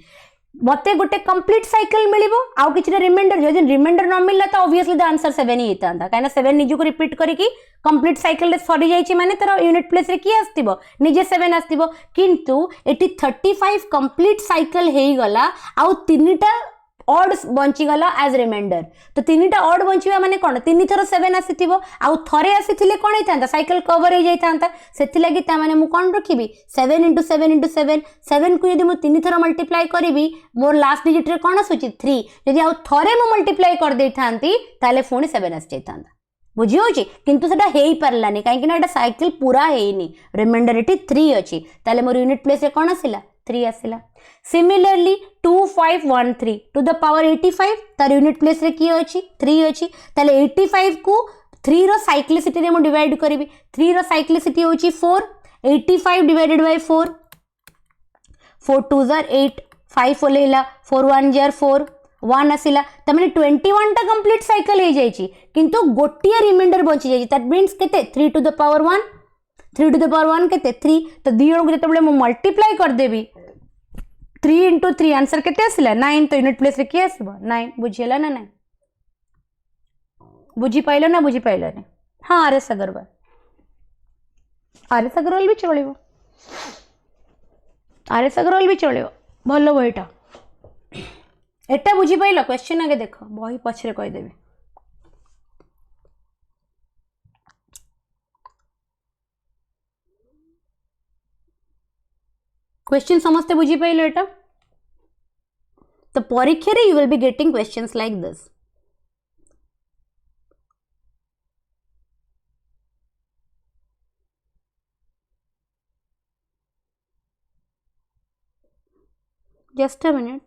मते गोटे कंप्लीट साइकिल मिलिबो आउ किछि रिमाइंडर जदि रिमाइंडर न मिलला त ऑब्वियसली द आंसर 7 ही हेतांता काना 7 निजु को रिपीट करी की कंप्लीट साइकिल रे सरी जाईची माने तर यूनिट प्लेस रे की आस्तिबो निजे 7 आस्तिबो किंतु एटी 35 कंप्लीट साइकिल हेई गला आउ तीनटा ऑड बंची गला एज रिमाइंडर तो तीनटा ऑड बंचीबा माने कोन तीन थरो 7 आसीथिबो आउ थरे आसीथिले कोन हेतांता साइकिल कवर हे जाइतांता सेति लागि ता माने मु कोन रखिबी 7 into 7 into 7 7 को यदि मु तीन thorough multiply करिवि more last digit रे कोन आसुची 3 यदि आउ थरे मु मल्टीप्लाई कर देइथांती ताले फोनी 7 आसी जाइतांता बुझी होची किंतु सेटा हेई परलानी काहे कि ना एटा साइकिल पूरा हेइनी रिमाइंडर एटी 3 अछि ताले मोर यूनिट प्लेस रे कोन आसिला 3 आसिला सिमिलरली 2513 टू द पावर 85 तार यूनिट प्लेस रे की अछि 3 अछि ताले 85 को 3 रो साइक्लिसिटी रे मु डिवाइड करिवि 3 रो साइक्लिसिटी होची 4 85 डिवाइडेड बाय 4 4 2 जार 8 5 ओलेला 4 1 जार 4 1 आसिला तमने 21 टा कंप्लीट साइकिल हे जायची किंतु गोटिया रिमाइंडर बची जायची दैट मींस केते 3 to the power 1 3 to the power 1 केते 3 तो दी जण को जतबले मु मल्टीप्लाई कर देबी 3 into 3 आंसर केते आसिला 9 तो यूनिट प्लेस रे के आसीबो 9 बुझियला ना 9 बुझी पाइलो ना बुझी पाइलो ने हां आरएस अग्रवाल भी चलिबो आरएस अग्रवाल भी चलिबो भलो बहिटा एटा बुझी पाइलो क्वेश्चन आगे देखो बही पछरे कहि देबे क्वेश्चन समझते बुझी पाइलो एटा तो परीक्षा रे you will be getting questions like this just a minute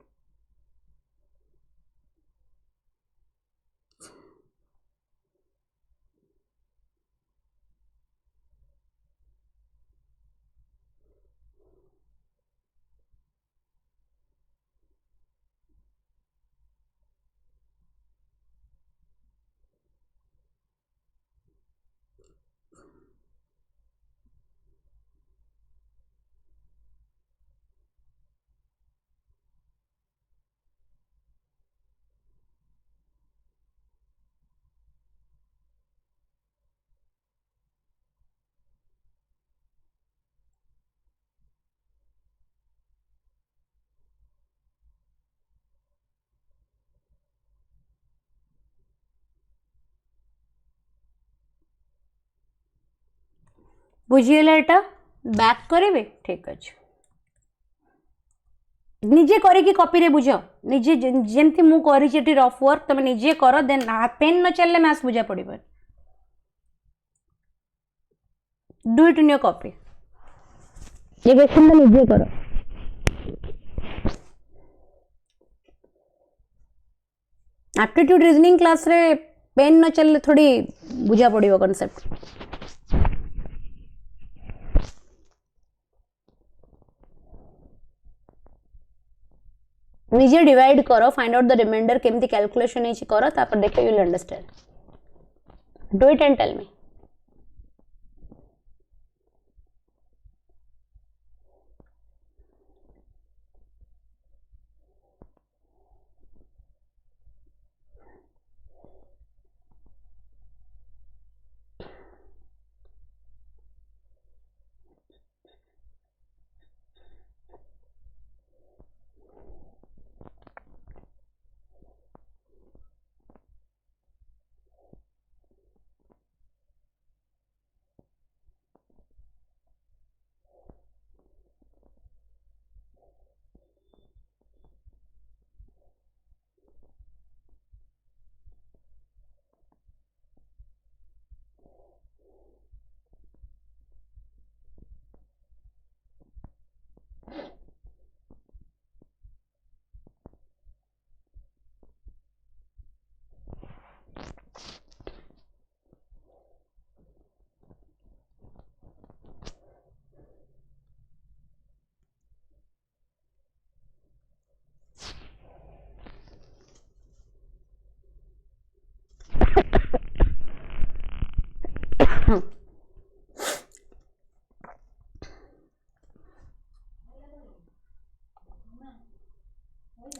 बुझीला Etah back करेबे ठीक अछि निजे करे की कॉपी रे बुझो निजे जेमती मु करी जेटी रफ वर्क तमे निजे करो देन पेन न चलले मैथ्स बुझा पड़िबो do it in your copy ये क्वेश्चन में निजे करो एप्टीट्यूड रीजनिंग क्लास रे पेन न चलले थोड़ी बुझा पड़िबो कांसेप्ट निजे डिवाइड करो फाइंड आउट द रिमाइंडर केमती कैलकुलेशन है करो तापर देखो you will understand do it and tell me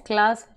class